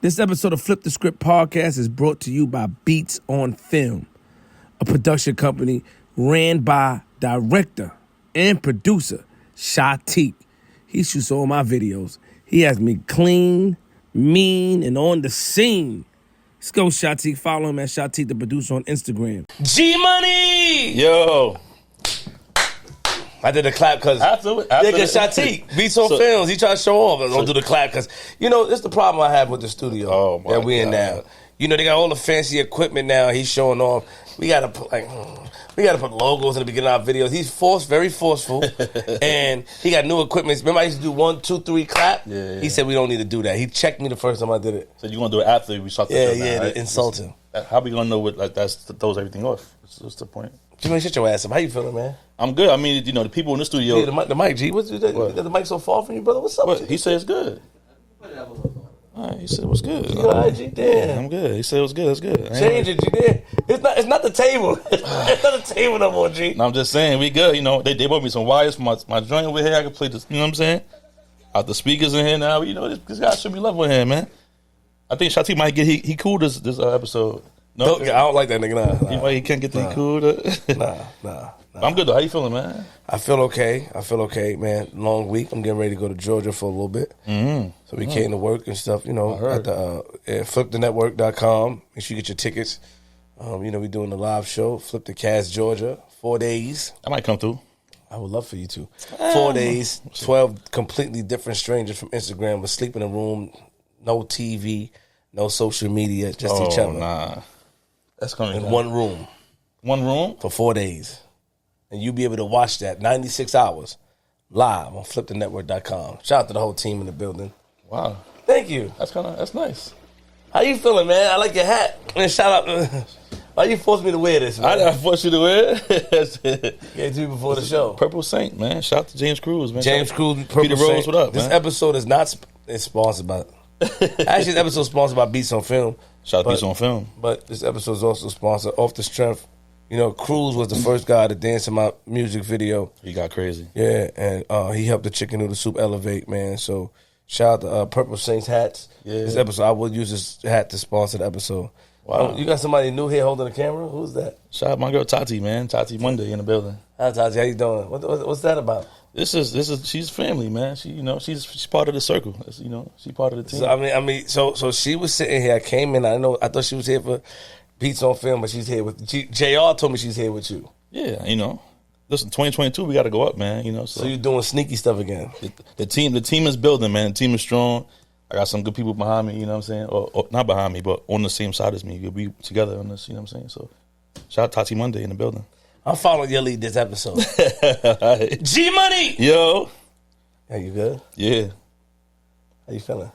This episode of Flip the Script podcast is brought to you by Beats on Film, a production company ran by director and producer Shatik. He shoots all my videos. He has me clean, mean, and on the scene. Let's go, Shatik. Follow him at Shatik, the producer, on Instagram. G-Money! Yo. I did a clap because Shatik, Beats on Films, he tried to show off. I don't do the clap because, you know, it's the problem I have with the studio that we in now. You know, they got all the fancy equipment now. He's showing off. We got to put logos in the beginning of our videos. He's very forceful, and he got new equipment. Remember, I used to do 1, 2, 3 clap. Yeah. He said we don't need to do that. He checked me the first time I did it. So you gonna do it after we shot the film? Yeah, right? to insult him. How we gonna know what throws everything off? What's the point? Jimmy, shut your ass up. How you feeling, man? I'm good. I mean, you know, the people in the studio. Yeah, the mic, G. What's the mic so far from you, brother? What's up? What? He said it's good. All right, he said it was good. You all right, G? Damn. Yeah, I'm good. He said it was good. It's good. Change it, G. Damn. It's not the table. It's not the table no more, G. No, I'm just saying we good. You know, they bought me some wires for my joint over here. I can play this. You know what I'm saying? Out the speakers in here now. You know, this guy should be love with him, man. I think Shatik might get he cool this episode. No, I don't like that nigga. Nah. He can't get the cool. Nah. I'm good though. How you feeling, man? I feel okay, man. Long week. I'm getting ready to go to Georgia for a little bit. Mm-hmm. So we came to work and stuff, you know, at the flipthenetwork.com. Make sure you get your tickets. You know, we're doing the live show, Flip the Cast Georgia, 4 days. I might come through. I would love for you to. 4 days, 12 completely different strangers from Instagram will sleep in a room, no TV, no social media, just each other. Nah. That's coming in one room. One room? For 4 days. And you'll be able to watch that 96 hours live on flipthenetwork.com. Shout out to the whole team in the building. Wow. Thank you. That's nice. How you feeling, man? I like your hat. And shout out. Why you forced me to wear this, man? I didn't force you to wear it. Gave it to you before the show. Purple Saint, man. Shout out to James Cruz, man. James Cruz, Purple Peter Saint. Rose, what up, This man? episode is not sponsored by... Actually, this episode is sponsored by Beats on Film. Shout out to Beats on Film. But this episode is also sponsored off the strength. You know, Cruz was the first guy to dance in my music video. He got crazy. Yeah, and he helped the chicken noodle soup elevate, man. So shout out to Purple Saints hats. Yeah. This episode, I will use this hat to sponsor the episode. Wow. You got somebody new here holding the camera? Who's that? Shout out my girl Tati, man. Tati Monday in the building. Hi, Tati. How you doing? What's that about? This is she's family, man. She, you know, she's part of the circle. You know, she's part of the team. So so she was sitting here. I came in. I thought she was here for Beats on Film, but she's here with JR. Told me she's here with you. Yeah, you know. Listen, 2022, we got to go up, man. You know. So you're doing sneaky stuff again. The team is building, man. The team is strong. I got some good people behind me. You know what I'm saying? Or not behind me, but on the same side as me. We'll be together on this. You know what I'm saying? So shout out Tati Monday in the building. I'm following your lead this episode. G-Money! Yo. Are you good? Yeah. How you feeling?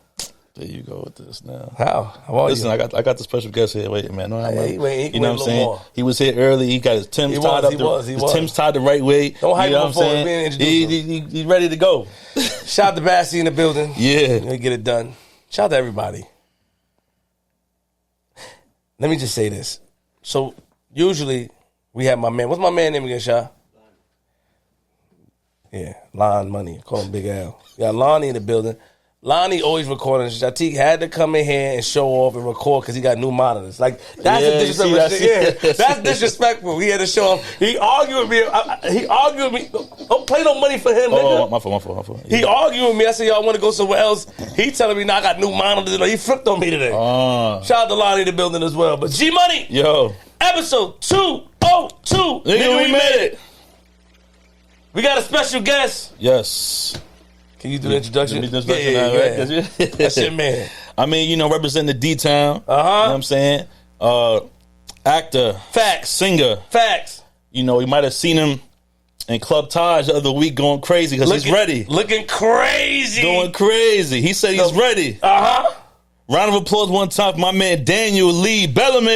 There you go with this now. How are you? Listen, I got the special guest here. Wait, man. No, he you know what I'm saying? More. He was here early. He got his Tim's tied up. His Tim's tied the right way. Don't hype him before being introduced. He's ready to go. Shout out to Bassie in the building. Yeah. Let get it done. Shout out to everybody. Let me just say this. So, usually, we have my man. What's my man name again, Sha? Yeah, Lon Money. Call him Big L. We got Lonnie in the building. Lonnie always recording. Shatik had to come in here and show off and record because he got new monitors. Like, that's disrespectful. That's disrespectful. He had to show off. He argued with me. Don't play no money for him, nigga. Oh, my fault. Yeah. He argued with me. I said, y'all want to go somewhere else? He telling me, now I got new monitors. He flipped on me today. Shout out to Lonnie in the building as well. But G-Money. Yo. Episode 202. Nigga, we made it. We got a special guest. Yes. Can you do the introduction? Yeah. That's your man. I mean, you know, representing the D-Town. You know what I'm saying? Actor. Facts. Singer. Facts. You know, you might have seen him in Club Taj the other week going crazy because he's ready. Looking crazy. Going crazy. He said he's ready. Round of applause one time for my man Daniel Lee Bellomy.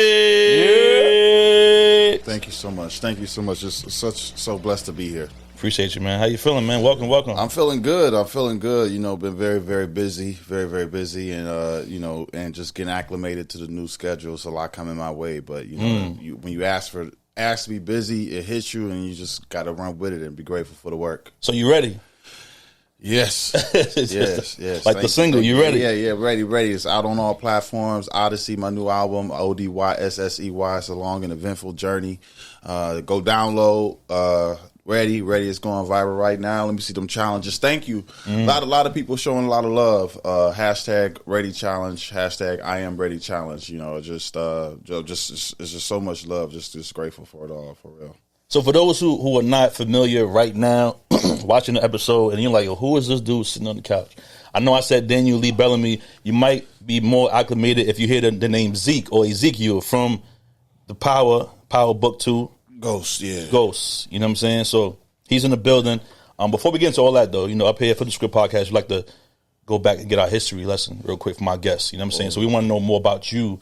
Yeah. Thank you so much. Just so blessed to be here. Appreciate you, man. How you feeling, man? Welcome. I'm feeling good. You know, been very, very busy, and you know, and just getting acclimated to the new schedule. It's a lot coming my way, but you know, when you ask to be busy, it hits you, and you just got to run with it and be grateful for the work. So you ready? Yes. Yes. Like the single, you ready? Yeah, ready. It's out on all platforms. Odyssey, my new album, ODYSSEY. It's a long and eventful journey. Go download. Ready. It's going viral right now. Let me see them challenges. Thank you. A lot of people showing a lot of love. Hashtag Ready Challenge. Hashtag I Am Ready Challenge. You know, just it's just so much love. Just grateful for it all, for real. So for those who are not familiar right now, watching the episode, and you're like, who is this dude sitting on the couch? I know I said Daniel Lee Bellomy. You might be more acclimated if you hear the name Zeke or Ezekiel from the Power Book 2. Ghosts. You know what I'm saying? So he's in the building. Before we get into all that, though, you know, up here for the Script Podcast, we like to go back and get our history lesson real quick from our guests. You know what I'm saying? So we want to know more about you,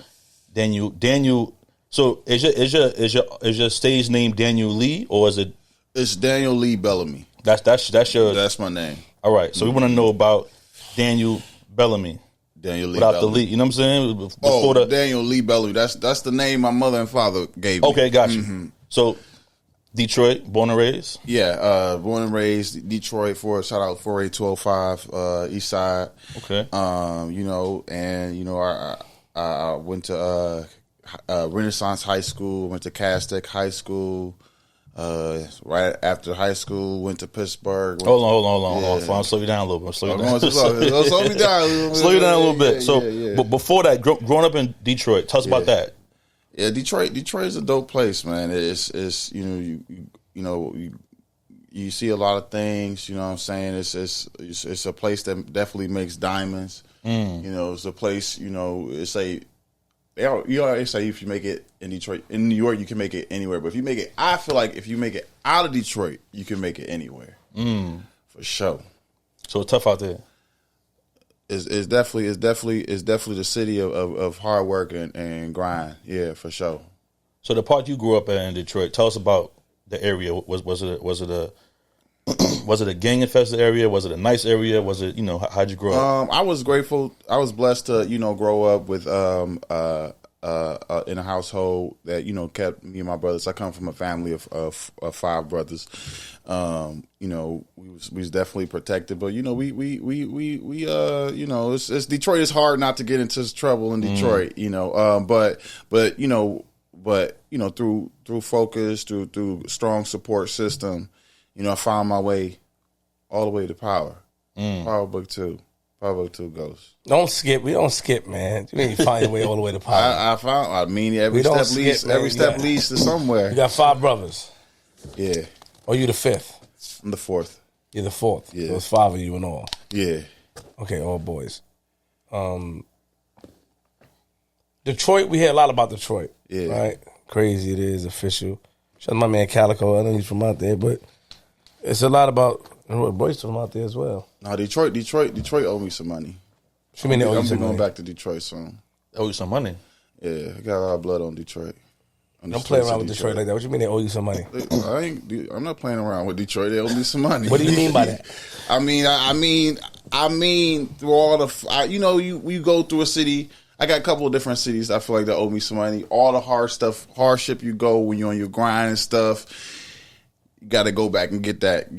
Daniel. So is your stage name Daniel Lee, or is it? It's Daniel Lee Bellomy. That's my name. All right. So we want to know about Daniel Bellomy. Daniel Lee without Bellomy. the Lee. You know what I'm saying? Daniel Lee Bellomy. That's the name my mother and father gave me. Okay, got you. Mm-hmm. So Detroit, born and raised? Yeah, born and raised Detroit. Shout out 48205 East Side. Okay. You know, and you know, I went to Renaissance High School, went to Castec High School. Right after high school, went to Pittsburgh. Hold on. I'll slow you down a little bit. Slow me down. Slow you down a little bit. But before that, growing up in Detroit, tell us about that. Yeah, Detroit is a dope place, man. It's you know you see a lot of things. You know what I'm saying? It's a place that definitely makes diamonds. You know, it's a place. You know, you always say if you make it in Detroit, in New York, you can make it anywhere. But if you make it, I feel like if you make it out of Detroit, you can make it anywhere. For sure. So it's tough out there. It's definitely the city of hard work and grind. Yeah, for sure. So the part you grew up in Detroit, tell us about the area. Was it a gang infested area? Was it a nice area? Was it, you know, how'd you grow up? I was grateful. I was blessed to, you know, grow up with in a household that, you know, kept me and my brothers. I come from a family of 5 brothers. You know, we was definitely protected, but you know, we you know, it's Detroit. It's hard not to get into trouble in Detroit, you know. But you know, through focus, through strong support system, you know, I found my way all the way to Power. Power Book 2. Power Book 2 goes. Don't skip. We don't skip, man. You ain't find your way all the way to Power. Every step leads to somewhere. You got 5 brothers. Yeah. Or you the 5th? I'm the 4th. You're the 4th. Yeah. So it's 5 of you in all. Yeah. Okay, all boys. Detroit, we hear a lot about Detroit. Yeah. Right? Crazy it is, official. Shout out to my man Calico. I know he's from out there, but it's a lot about Boy's from out there as well. No, Detroit owe me some money. What you mean they owe you some money? I'm going back to Detroit soon. Owe you some money? Yeah, I got a lot of blood on Detroit. Don't play around with Detroit like that. What you mean they owe you some money? I'm not playing around with Detroit. They owe me some money. What do you mean by that? I mean through all the, you know, you go through a city. I got a couple of different cities I feel like that owe me some money. All the hardship you go when you're on your grind and stuff. You got to go back and get that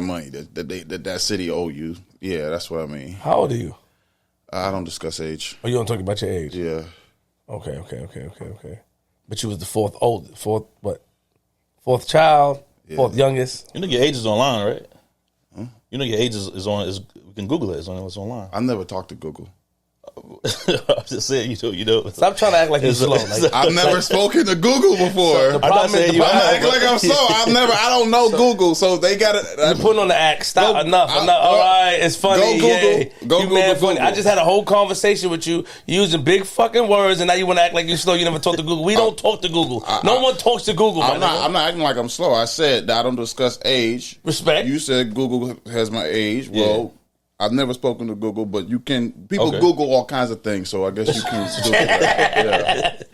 money that city owe you. Yeah, that's what I mean. How old are you? I don't discuss age. Oh, you don't talk about your age? Yeah. Okay. But you was the fourth child, Yeah. 4th youngest. You know your age is online, right? Huh? You know your age is on. We can Google it. It's online. I never talked to Google. I'm just saying, you know. Stop trying to act like you're slow. Like, I've never spoken to Google before. I'm not saying you. I act like I'm slow. I don't know Google, so they got it. You're putting on the act. Stop. Enough. All right, it's funny. Go Google. Go you Google, mad funny. Google. I just had a whole conversation with you using big fucking words, and now you want to act like you're slow. You never talk to Google. We don't talk to Google. No one talks to Google. I'm not acting like I'm slow. I said that I don't discuss age. Respect. You said Google has my age. Well, I've never spoken to Google, but people Google all kinds of things, so I guess you can do that.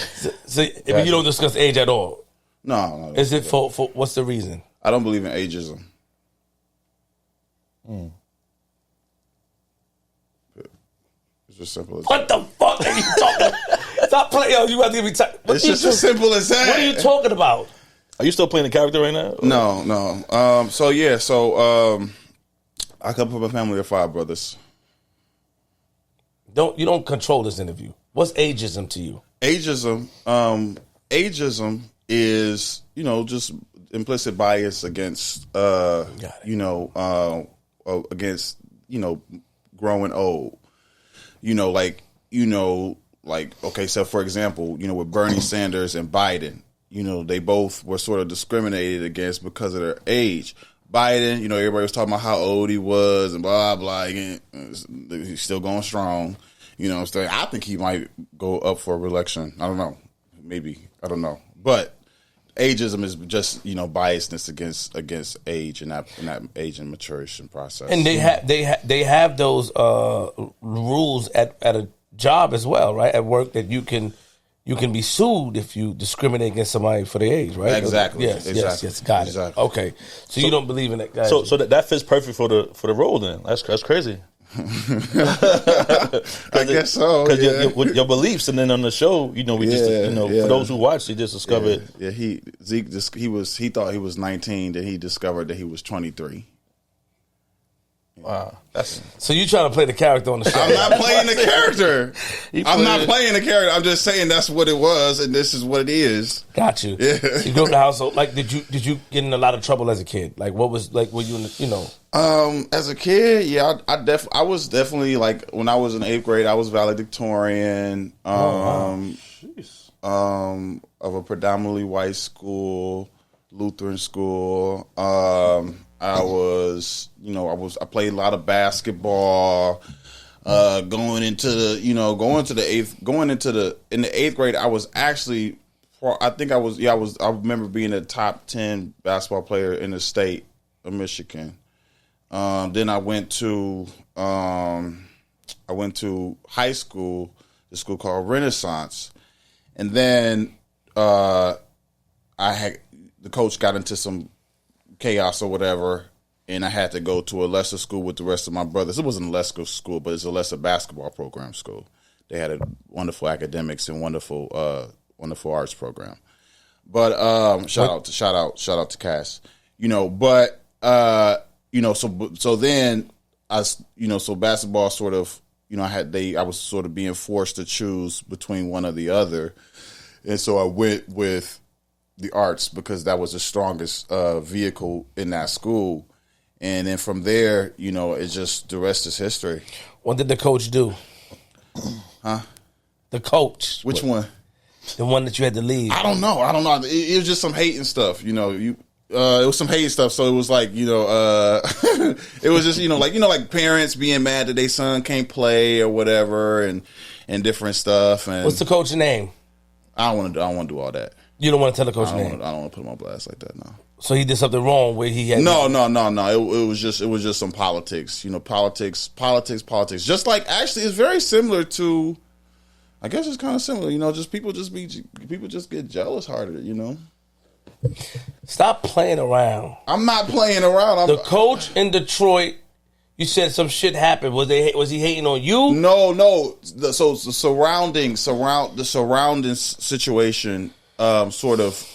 Yeah. So you don't discuss age at all? No. Is it for what's the reason? I don't believe in ageism. It's just simple as that. What the fuck are you talking? Stop playing. Yo, you about to give me time. It's just as simple as that. What are you talking about? Are you still playing the character right now? No. I come from a family of 5 brothers. You don't control this interview. What's ageism to you? Ageism is, just implicit bias against, against, growing old. Okay, so for example, with Bernie Sanders and Biden, they both were sort of discriminated against because of their age. Biden, everybody was talking about how old he was and blah, blah. Again, he's still going strong. I think he might go up for re-election. I don't know. Maybe. I don't know. But ageism is just, biasness against age and that age and maturation process. And they have those rules at a job as well, right? At work that you can be sued if you discriminate against somebody for their age, right? Exactly. Yes, got it. Exactly. Okay, so you don't believe in that, guys? So that fits perfect for the role. Then that's crazy. I guess so. Because your beliefs, and then on the show, we just for those who watched, he just discovered. Yeah, Zeke he thought he was 19, then he discovered that he was 23. Wow, so you trying to play the character on the show? I'm not playing the character. I'm just saying that's what it was, and this is what it is. Got you. Yeah. You grew up in the household. Like, did you get in a lot of trouble as a kid? Like, what was like? Were you as a kid, yeah, I was definitely like when I was in 8th grade, I was valedictorian. Of a predominantly white school, Lutheran school. I played a lot of basketball. In the 8th grade, I was actually, I remember being a top 10 basketball player in the state of Michigan. Then I went to high school, the school called Renaissance, and then the coach got into some chaos or whatever, and I had to go to a lesser school with the rest of my brothers. It wasn't a lesser school, but it's a lesser basketball program school. They had a wonderful academics and wonderful arts program. But shout out to Cass. So then so basketball sort of, I was sort of being forced to choose between one or the other. And so I went with the arts because that was the strongest vehicle in that school. And then from there, it's just the rest is history. What did the coach do? Huh? The coach. Which one? The one that you had to leave. I don't know. It was just some hating stuff. It was some hating stuff. So it was like, it was just, like parents being mad that their son can't play or whatever and different stuff. And what's the coach's name? I don't want to do all that. You don't want to tell the coach's name? I don't want to put him on blast like that, no. So he did something wrong where he had... No. It was just some politics. Politics. Just like, actually, it's very similar to... I guess it's kind of similar, people just get jealous harder, Stop playing around. I'm not playing around. The coach in Detroit, you said some shit happened. Was he hating on you? No. The surrounding situation sort of,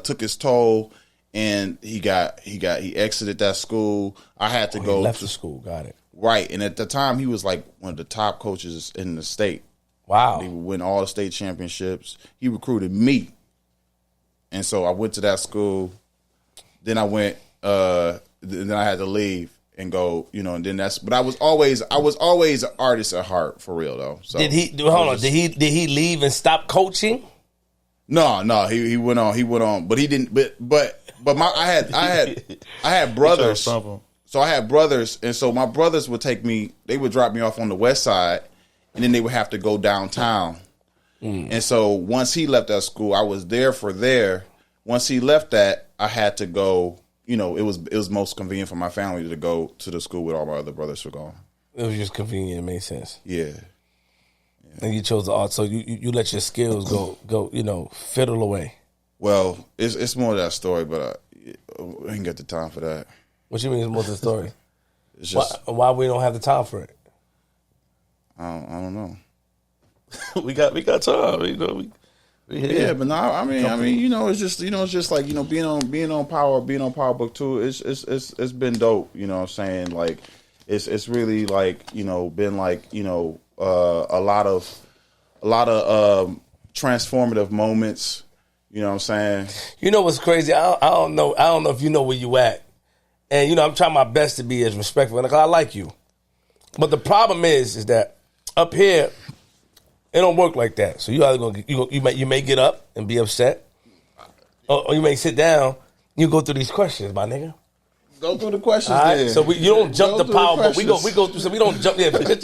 took its toll, and he exited that school. I had to go. He left the school. Got it. Right, and at the time, he was like one of the top coaches in the state. Wow. He would win all the state championships. He recruited me. And so I went to that school. Then I went, then I had to leave and go, and then but I was always an artist at heart, for real though. So did he leave and stop coaching? No, he went on, but he didn't, but I had brothers. So I had brothers, and so my brothers would they would drop me off on the west side, and then they would have to go downtown. And so once he left that school, I was there. Once he left that, I had to go, it was most convenient for my family to go to the school where all my other brothers were going. It was just convenient. It made sense. Yeah. And you chose the art, so you let your skills go, fiddle away. Well, it's more of that story, but I ain't got the time for that. What you mean it's more of the story? It's just why we don't have the time for it? I don't know. we got time. Yeah, but no, I mean, it's just like, being on Power Book 2, it's been dope. You know what I'm saying? Like, it's really like, been like, a lot of transformative moments. You know what I'm saying? You know what's crazy? I don't know if you know where you at. And, I'm trying my best to be as respectful, because I like you. But the problem is that up here, it don't work like that. So you either you may get up and be upset, or you may sit down. You go through these questions, my nigga. Go through the questions. All right? Then. So you don't jump the power, but we go through. So we don't jump. Yeah, put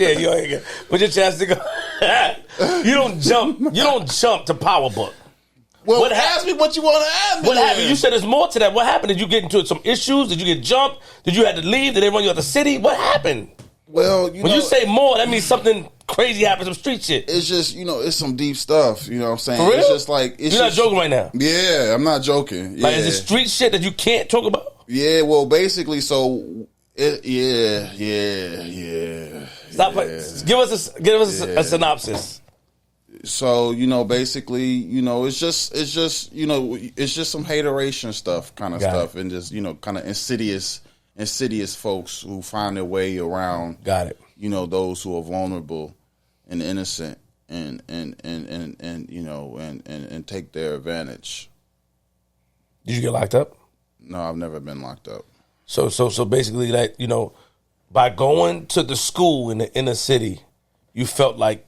your chance to go. You don't jump to power book. Well, ask me what you want to ask me. What happened? You said there's more to that. What happened? Did you get into some issues? Did you get jumped? Did you have to leave? Did they run you out the city? What happened? Well, when you say more, that means something crazy happened, some street shit. It's just, it's some deep stuff. You know what I'm saying? For real? It's just like you're not joking right now. Yeah, I'm not joking. Yeah. Like, is it street shit that you can't talk about? Yeah, well, basically, Stop. Yeah. Give us a synopsis. So, basically, it's just some hateration stuff, kind of stuff, and just, kind of insidious folks who find their way around. Got it. Those who are vulnerable and innocent, and take their advantage. Did you get locked up? No, I've never been locked up. So basically, like, by going to the school in the inner city, you felt like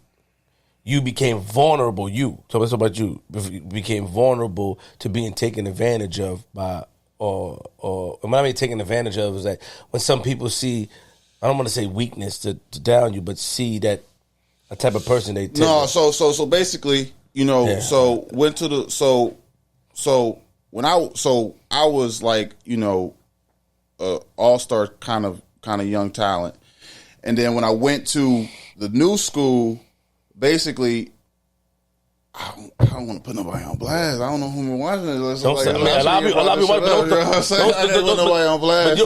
you became vulnerable. Tell us about you. Became vulnerable to being taken advantage of by, or when I mean taken advantage of, is like when some people see, I don't want to say weakness to down you, but see that a type of person they take. No, so basically, so went to the when I was like, all-star kind of young talent. And then when I went to the new school, basically, I don't want to put nobody on blast. I don't know who I'm watching it. Don't say, a lot of people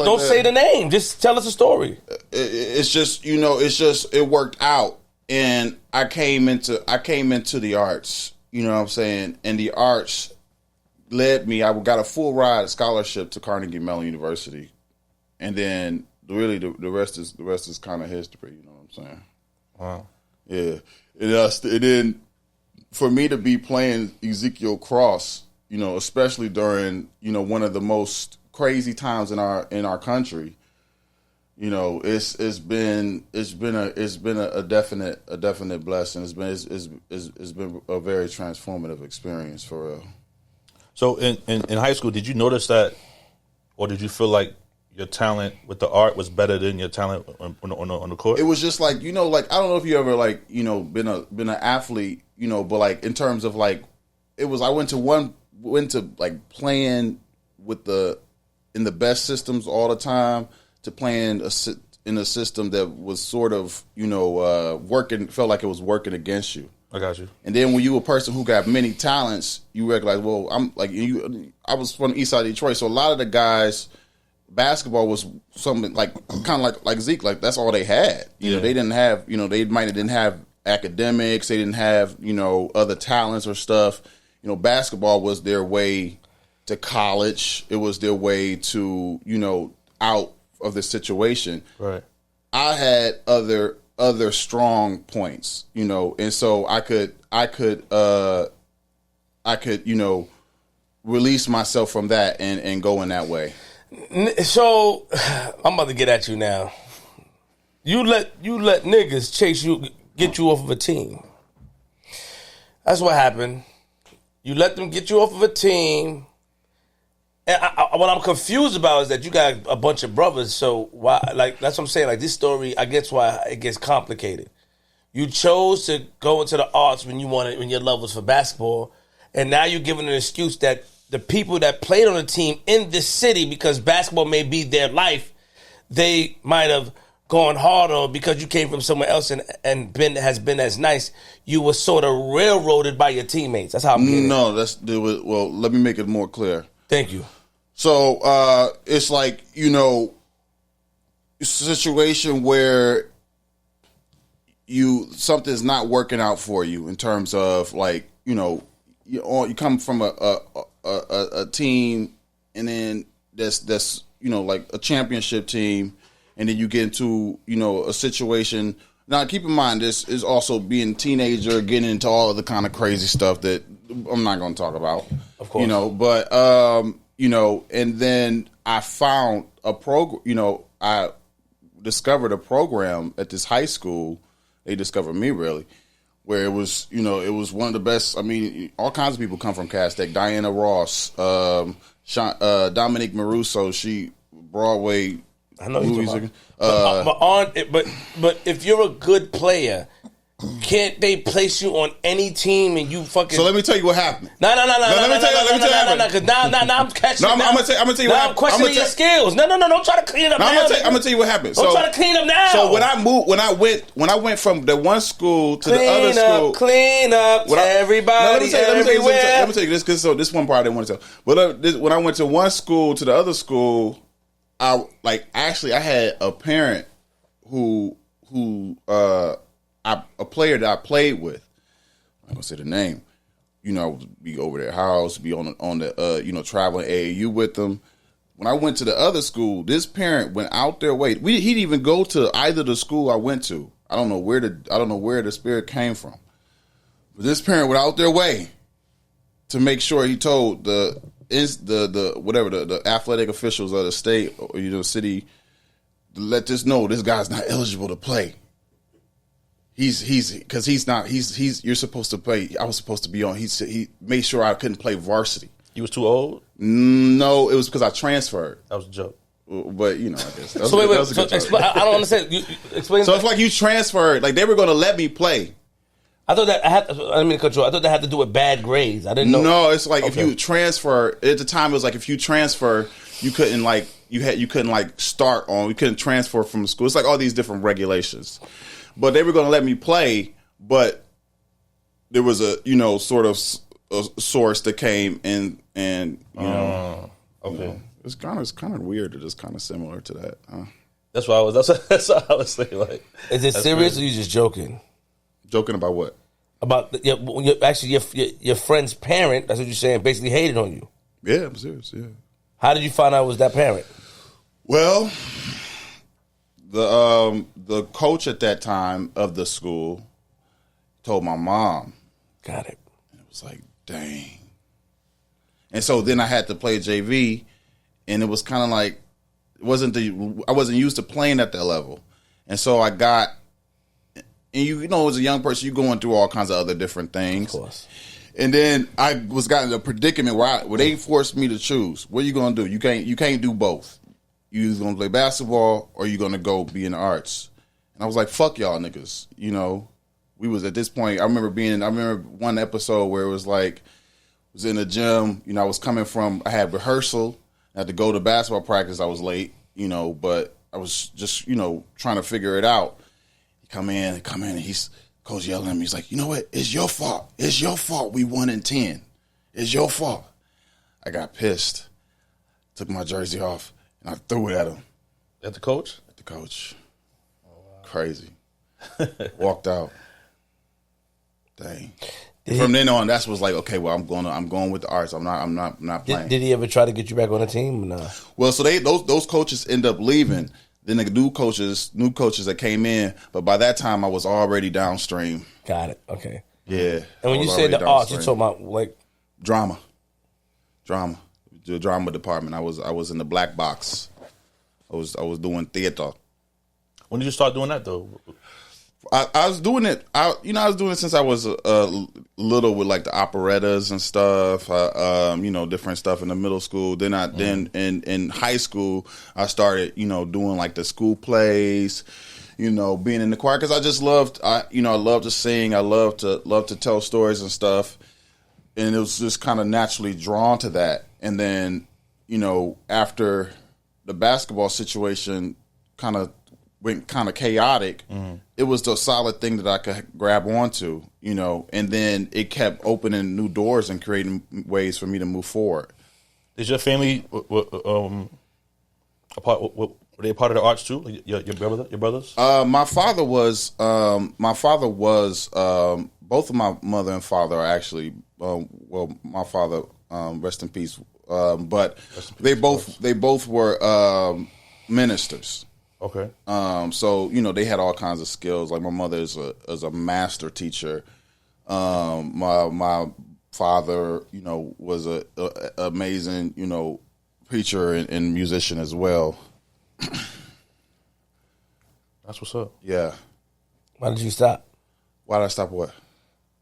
don't say the name. Just tell us a story. It's just, it worked out. And I came into the arts, you know what I'm saying? And the arts led me. I got a full ride scholarship to Carnegie Mellon University. And then really the rest is kind of history, you know what I'm saying? Wow. Yeah. And then for me to be playing Ezekiel Cross, especially during, one of the most crazy times in our country, it's been a definite blessing. It's been a very transformative experience for real. So in high school, did you notice that, or did you feel like your talent with the art was better than your talent on the court? It was just like, like, I don't know if you ever like, been an athlete, but like in terms of like, I went to like playing in the best systems all the time to playing in a system that was sort of, felt like it was working against you. I got you. And then when you a person who got many talents, you recognize, well, I was from the east side of Detroit, so a lot of the guys, basketball was something like kind of like Zeke, like that's all they had. They didn't have, they might have didn't have academics, they didn't have, other talents or stuff. Basketball was their way to college. It was their way to, out of the situation. Right. I had other strong points, and so I could, release myself from that and go in that way. So I'm about to get at you now. You let niggas chase you, get you off of a team. That's what happened. You let them get you off of a team. And what I'm confused about is that you got a bunch of brothers. So why? Like, that's what I'm saying. Like, this story, I guess why it gets complicated. You chose to go into the arts when your love was for basketball, and now you're giving an excuse that the people that played on the team in this city, because basketball may be their life, they might have gone harder because you came from somewhere else and has been as nice. You were sort of railroaded by your teammates. That's how I'm getting it. Well, let me make it more clear. Thank you. So it's like, it's a situation where something's not working out for you in terms of like, you come from a team, and then that's like a championship team, and then you get into a situation. Now, keep in mind, this is also being a teenager, getting into all of the kind of crazy stuff that I'm not going to talk about. Of course, but and then I found a program. I discovered a program at this high school. They discovered me really, where it was one of the best. I mean, all kinds of people come from Cass Tech. Diana Ross, Dominique Maruso, she Broadway. I know you're talking about. But if you're a good player, can't they place you on any team and you fucking? So let me tell you what happened. No. Let me tell you. Because now I'm catching. No, I'm gonna tell you. Now I'm questioning your skills. No. Don't try to clean it up. I'm gonna tell you what happened. Don't try to clean up now. So when I went from the one school to the other school, clean up. Everybody, everywhere. Let me tell you this, because this one part I didn't want to tell. But when I went to one school to the other school, I had a parent who a player that I played with. I'm gonna say the name. Be over their house, be on the traveling AAU with them. When I went to the other school, this parent went out their way. He didn't even go to either the school I went to. I don't know where the spirit came from. But this parent went out their way to make sure he told the athletic officials of the state or city to let this know this guy's not eligible to play. You're supposed to play. I was supposed to be on. He made sure I couldn't play varsity. You was too old? No, it was because I transferred. That was a joke. But I guess that was a good joke. I don't understand. Explain. So it's like you transferred. Like they were going to let me play. I thought that I didn't mean to cut you off. I thought that had to do with bad grades. I didn't know. No, it's like if you transfer. At the time, it was like if you transfer, you couldn't start on. You couldn't transfer from school. It's like all these different regulations. But they were going to let me play, but there was a sort of a source that came in, and okay, it's kind of weird. It's kind of similar to that. That's what I was. That's what I was saying. Like, is it serious or you just joking? Joking about what? About your friend's parent. That's what you're saying. Basically hated on you. Yeah, I'm serious. Yeah. How did you find out it was that parent? Well, the coach at that time of the school told my mom. Got it. It was like, dang. And so then I had to play JV, and it was kind of like I wasn't used to playing at that level, and so I got. And as a young person, you're going through all kinds of other different things. Of course. And then I was got in a predicament where they forced me to choose. What are you going to do? You can't do both. You either going to play basketball or you going to go be in the arts. And I was like, fuck y'all niggas. We was at this point. I remember one episode where it was like, was in the gym. I was coming from. I had rehearsal. I had to go to basketball practice. I was late. But I was just trying to figure it out. Come in, and he's coach yelling at me. He's like, you know what? It's your fault. It's your fault. We 1-10. It's your fault. I got pissed. Took my jersey off and I threw it at him. At the coach? At the coach. Oh, wow. Crazy. Walked out. Dang. From then on, that's was like, okay, well, I'm going with the arts. I'm not playing. Did he ever try to get you back on the team or not? Well, so those coaches end up leaving. Then the new coaches that came in, but by that time I was already downstream. Got it. Okay. Yeah. And when you said the arts, you talking about like drama, the drama department. I was in the black box. I was doing theater. When did you start doing that though? I was doing it. I was doing it since I was little with like the operettas and stuff. Different stuff in the middle school. Then in high school I started doing like the school plays. Being in the choir because I just loved. I love to sing. I love to tell stories and stuff. And it was just kind of naturally drawn to that. And then after the basketball situation kind of went kind of chaotic, it was the solid thing that I could grab onto, and then it kept opening new doors and creating ways for me to move forward. Is your family were they a part of the arts too? Like your brothers? My father was both of my mother and father are actually, well, my father, rest in peace, but they both were ministers. Okay. So they had all kinds of skills. Like my mother is a master teacher. My father, was a amazing, preacher and musician as well. That's what's up. Yeah. Why did you stop? Why did I stop? What?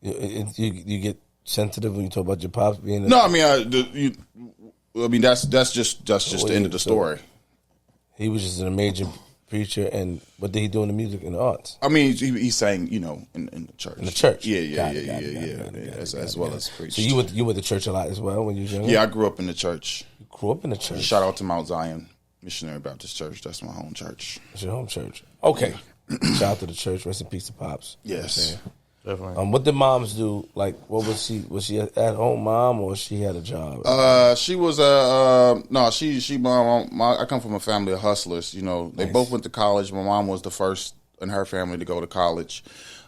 You get sensitive when you talk about your pops being. No, I mean, that's just the end of the story. He was just a major preacher, and what did he do in the music and the arts? I mean, he sang, in the church. In the church, Yeah. As well as preached. So you went to church a lot as well when you was younger. Yeah, I grew up in the church. You grew up in the church. Shout out to Mount Zion Missionary Baptist Church. That's my home church. That's your home church. Okay. Shout out to the church. Rest in peace to Pops. Yes. Definitely. What did moms do? Like, what was she? Was she at home mom or she had a job? She was I come from a family of hustlers. They both went to college. My mom was the first in her family to go to college.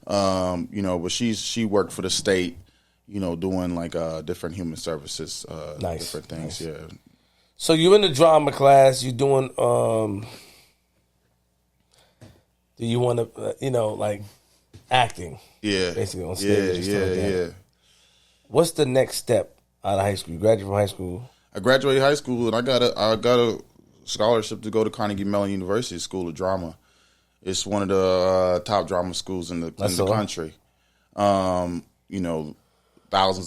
But she worked for the state. Doing like different human services, different things. Nice. Yeah. So you in the drama class? You doing? Do you want to? Like acting? Yeah. Basically on stage. Yeah. What's the next step out of high school? You graduated from high school. I graduated high school and I got a scholarship to go to Carnegie Mellon University School of Drama. It's one of the top drama schools in the country. Thousands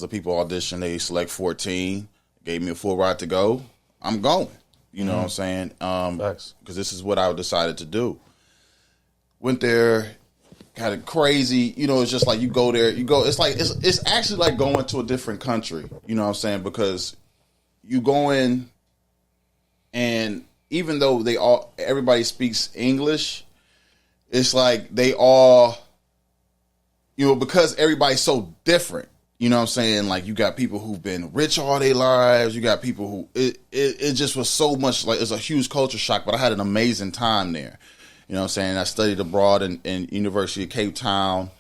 of people audition. They select 14. Gave me a full ride to go. I'm going. You know what I'm saying? Because this is what I decided to do. Went there, kind of crazy. It's just like you go there, it's actually like going to a different country. You know what I'm saying? Because you go in, and even though everybody speaks English, it's like they all, because everybody's so different. You know what I'm saying? Like, you got people who've been rich all their lives. You got people who, it just was so much, like, it's a huge culture shock, but I had an amazing time there. You know what I'm saying? I studied abroad in University of Cape Town.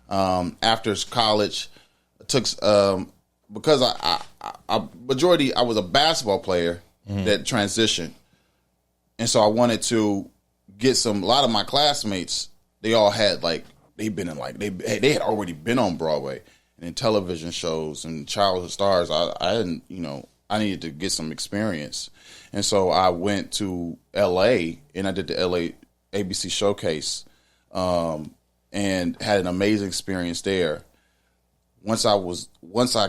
After college, because I was a basketball player that transitioned. And so I wanted to get a lot of my classmates, they all had, like, they had already been on Broadway and in television shows and childhood stars. I didn't, I needed to get some experience. And so I went to L.A. and I did the L.A. ABC Showcase and had an amazing experience there. Once I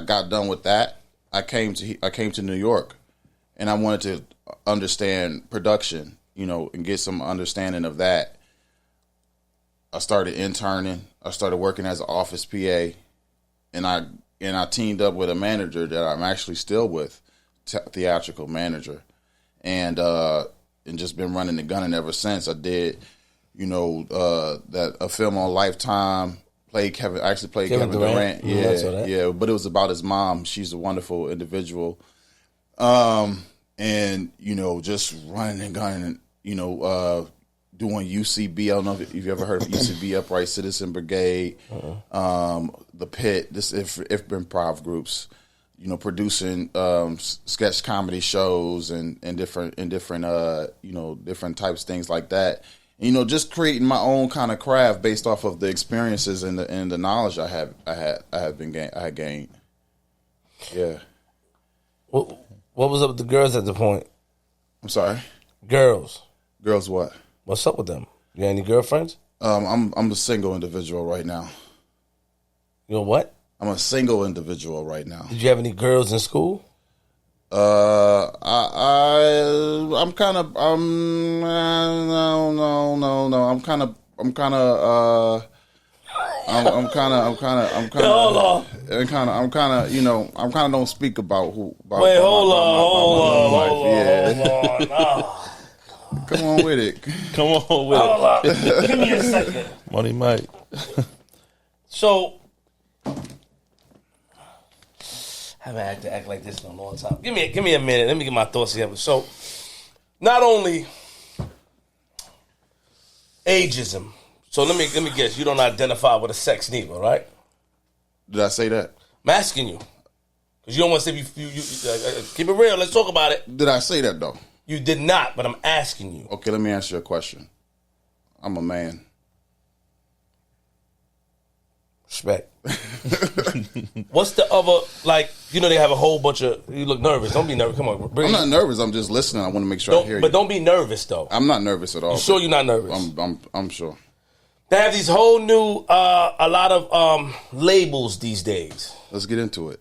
got done with that, I came to New York and I wanted to understand production, and get some understanding of that. I started interning. I started working as an office PA. And I teamed up with a manager that I'm actually still with, theatrical manager, and just been running the gunning ever since. I did, a film on Lifetime. Played Kevin Durant. Yeah, but it was about his mom. She's a wonderful individual, and just running and gunning. Doing UCB. I don't know if you've ever heard of UCB, Upright Citizen Brigade, The Pit, this if improv groups, producing sketch comedy shows and different different types, things like that. Just creating my own kind of craft based off of the experiences and the knowledge I had gained. Yeah. What was up with the girls at the point? I'm sorry. Girls what? What's up with them? You got any girlfriends? I'm a single individual right now. You're what? I'm a single individual right now. Did you have any girls in school? I'm kind of no. I'm kind of don't speak about who. Wait, hold on. Come on with it. Hold on. Give me a second. Money Mike. So, I haven't had to act like this in a long time. Give me a minute. Let me get my thoughts together. So, not only ageism. So let me guess. You don't identify with a sex neither, right? Did I say that? I'm asking you. Because you don't want to say you keep it real. Let's talk about it. Did I say that, though? You did not, but I'm asking you. Okay, let me answer your question. I'm a man. Respect. What's the other, like, they have a whole bunch of, you look nervous. Don't be nervous. Come on. I'm not nervous. I'm just listening. I want to make sure I hear you. But don't be nervous, though. I'm not nervous at all. You sure you're not nervous? I'm sure. They have these whole new, a lot of labels these days. Let's get into it.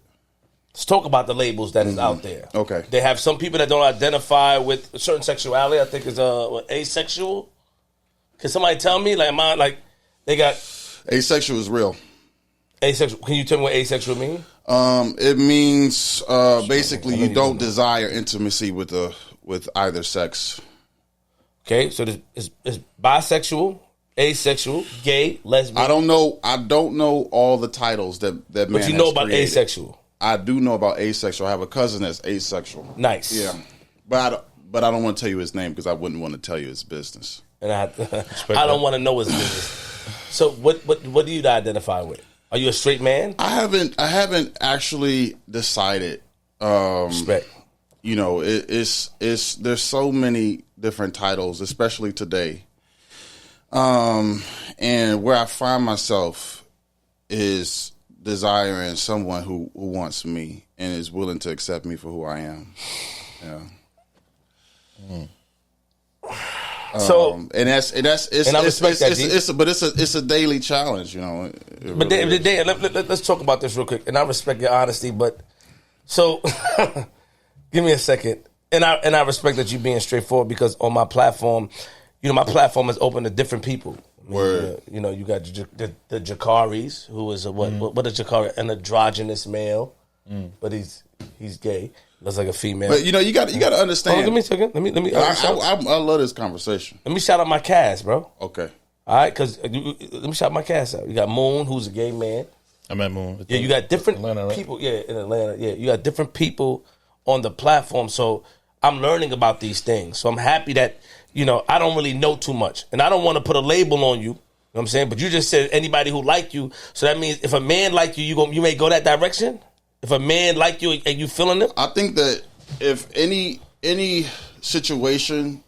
Let's talk about the labels that is out there. Okay. They have some people that don't identify with a certain sexuality. I think is asexual. Can somebody tell me? They got... Asexual is real. Asexual. Can you tell me what asexual means? It means basically you don't desire intimacy with either sex. Okay, so it's bisexual, asexual, gay, lesbian. I don't know all the titles that man. But you know about created. asexual. I do know about asexual. I have a cousin that's asexual. Nice. Yeah, but I don't want to tell you his name because I wouldn't want to tell you his business. And I don't want to know his business. So what do you identify with? Are you a straight man? I haven't actually decided. Respect. It's there's so many different titles, especially today. And where I find myself is desiring someone who wants me and is willing to accept me for who I am. Yeah. So and I respect that. But it's a daily challenge, But let's talk about this real quick. And I respect your honesty, but so give me a second. And I respect that you being straightforward because on my platform, my platform is open to different people. Word. You got the Jakaris, who is what is Jakari? An androgynous male, but he's gay. Looks like a female. But you got to understand. Give me a second. Let me. I love this conversation. Let me shout out my cast, bro. Okay. All right, because let me shout my cast out. You got Moon, who's a gay man. I met Moon. Yeah, you got different Atlanta, right? People. Yeah, in Atlanta. Yeah, you got different people on the platform. So I'm learning about these things. So I'm happy that I don't really know too much, and I don't want to put a label on you. You know what I'm saying? But you just said anybody who like you. So that means if a man like you, you may go that direction. If a man like you and you feeling it? I think that if any situation,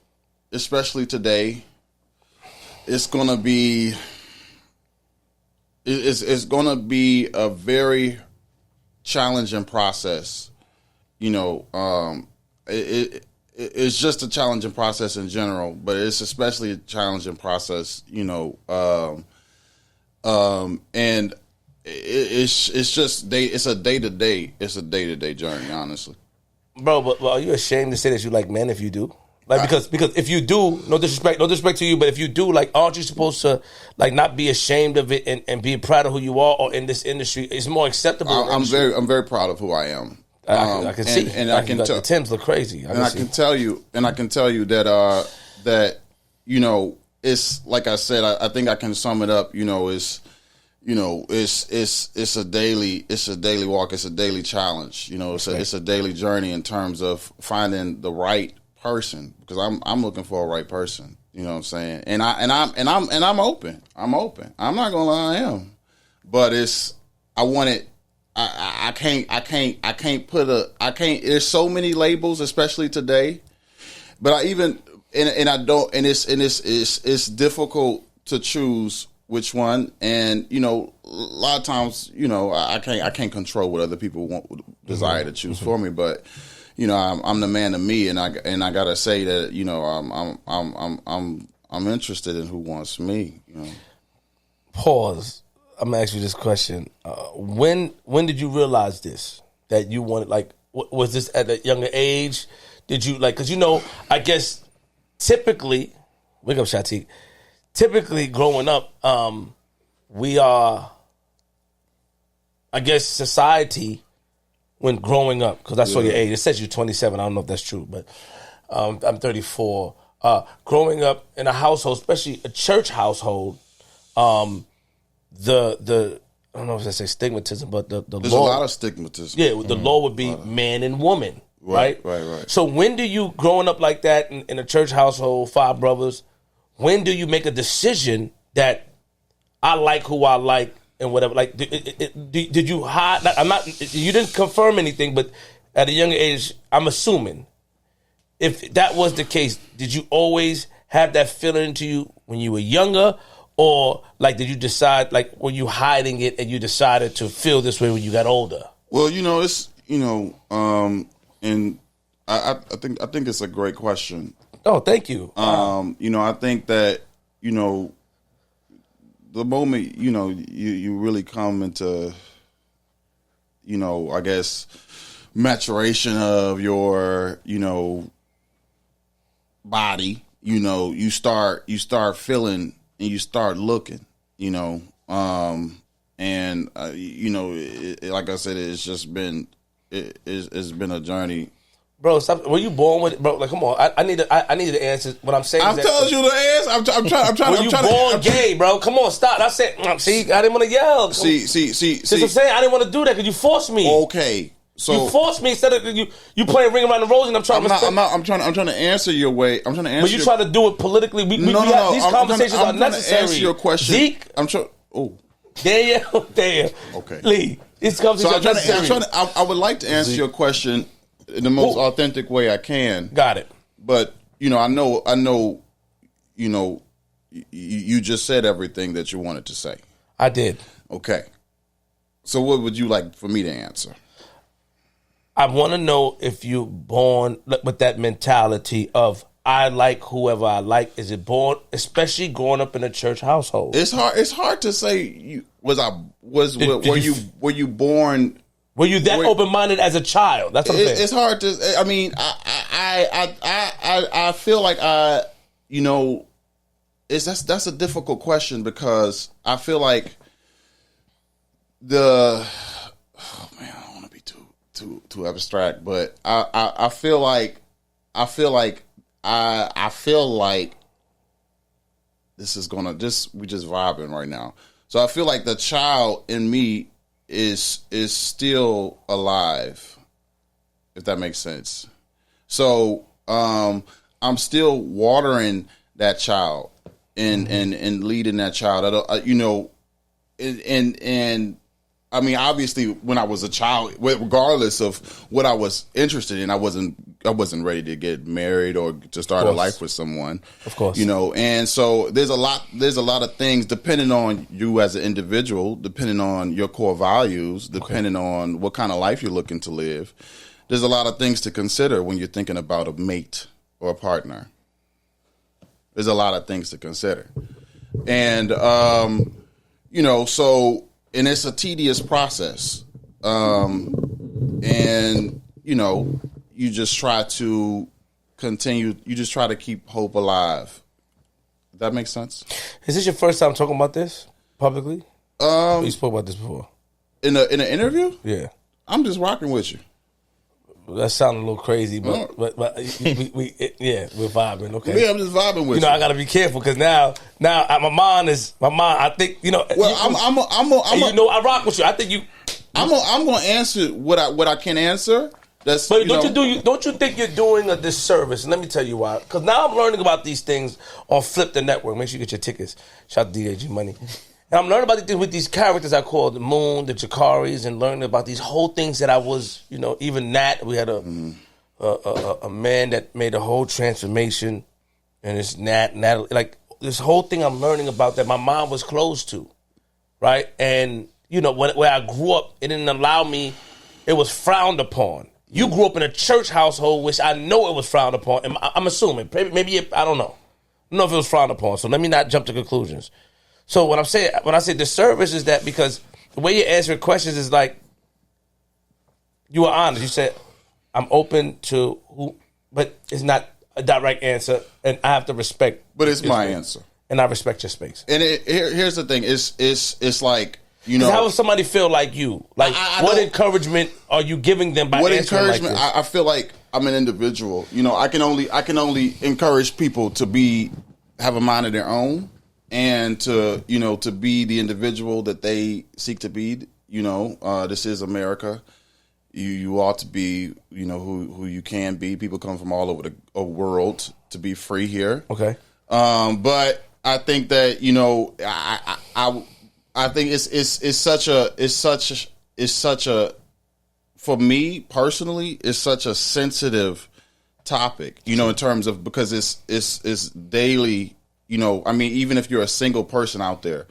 especially today, it's gonna be a very challenging process. It's just a challenging process in general, but it's especially a challenging process, and it's a day-to-day journey, honestly. Bro, but are you ashamed to say that you like men if you do? Because if you do, no disrespect to you, but if you do, aren't you supposed to not be ashamed of it and be proud of who you are? Or in this industry, it's more acceptable. I'm very proud of who I am. I can see, and I can tell. The Timbs look crazy, I can tell you that it's like I said. I think I can sum it up. It's a daily walk. It's a daily challenge. It's a daily journey in terms of finding the right person, because I'm looking for a right person. You know what I'm saying? And I'm open. I'm not gonna lie, I am. But I want it. I can't put there's so many labels, especially today. But I don't, and it's difficult to choose which one. And a lot of times, I can't control what other people desire to choose for me. But I'm the man of me, and I gotta say that I'm interested in who wants me. Pause. I'm gonna ask you this question: When did you realize this, that you wanted? Was this at a younger age? Did you because I guess typically, wake up, Shatik. Typically, growing up, we are, I guess, society. When growing up, because I saw your age, it says you're 27. I don't know if that's true, but I'm 34. Growing up in a household, especially a church household, the I don't know if I say stigmatism, but the there's law, a lot of stigmatism. Yeah, the law would be man and woman, right? Right. So when do you, growing up like that in a church household, 5 brothers, when do you make a decision that I like who I like and whatever. Like, did you hide? I'm not. You didn't confirm anything, but at a younger age, I'm assuming if that was the case, did you always have that feeling to you when you were younger, or like did you decide, like, were you hiding it and you decided to feel this way when you got older? Well, it's and I think it's a great question. Oh, thank you. I think that the moment you really come into I guess maturation of your body, you start feeling and you start looking, and like I said, it's just been it's been a journey. Bro, stop. Were you born with it, bro? Like, come on. I need the answer. What I'm saying. I'm telling you the answer. I'm trying. Were you born gay, bro? Come on, stop. I said. See, I didn't want to yell. See. I'm saying I didn't want to do that because you forced me. Okay, so you forced me instead of you playing Ring Around the Rosy. And I'm trying. I'm trying to answer your way. I'm trying to answer. But you trying to do it politically. These conversations are necessary. To answer your question. Zeke. I'm trying. Oh. Damn. Okay. Lee. These conversations are necessary. I would like to answer your question in the most authentic way I can. Got it. But I know. You just said everything that you wanted to say. I did. Okay. So what would you like for me to answer? I want to know if you're born with that mentality of I like whoever I like. Is it born, especially growing up in a church household? It's hard to say. Were you born? Were you that open-minded as a child? That's what I'm saying. It's hard to. I mean, I feel like that's a difficult question because I feel like I don't want to be too abstract, but I feel like this is gonna we just vibing right now. So I feel like the child in me is still alive, if that makes sense. So I'm still watering that child and leading that child. And I mean, obviously, when I was a child, regardless of what I was interested in, I wasn't ready to get married or to start a life with someone. Of course, and so there's a lot of things depending on you as an individual, depending on your core values, depending on what kind of life you're looking to live. There's a lot of things to consider when you're thinking about a mate or a partner. There's a lot of things to consider, and and it's a tedious process. And, you just try to continue. You just try to keep hope alive. Does that make sense? Is this your first time talking about this publicly? You spoke about this before. In an interview? Yeah. I'm just rocking with you. That sounded a little crazy, but we're vibing. Okay, yeah, I'm just vibing with you. I got to be careful because now my mind. I think Well, I rock with you. I think you. I'm gonna answer what I can answer. But don't you think you're doing a disservice? And let me tell you why. Because now I'm learning about these things on Flip the Network. Make sure you get your tickets. Shout out to D.L.B. Money. And I'm learning about these things with these characters I call the Moon, the Jakaris, and learning about these whole things that I was, even Nat. We had a man that made a whole transformation, and it's Nat, like this whole thing I'm learning about that my mom was closed to, right? And where I grew up, it didn't allow me. It was frowned upon. You grew up in a church household, which I know it was frowned upon. And I'm assuming, maybe I don't know. I don't know if it was frowned upon. So let me not jump to conclusions. So when I say disservice is that because the way you answer questions is like you were honest. You said I'm open to who, but it's not a direct answer, and I have to respect. But it's my answer, and I respect your space. And here's the thing: it's like how would somebody feel like you? Like what encouragement are you giving them by answering like this? I feel like I'm an individual. I can only encourage people to have a mind of their own. And to be the individual that they seek to be, this is America. You ought to be, who you can be. People come from all over the world to be free here. Okay. But I think that I think it's such a for me personally, it's such a sensitive topic, you know, in terms of, because it's daily, you know, I mean, even if you're a single person out there,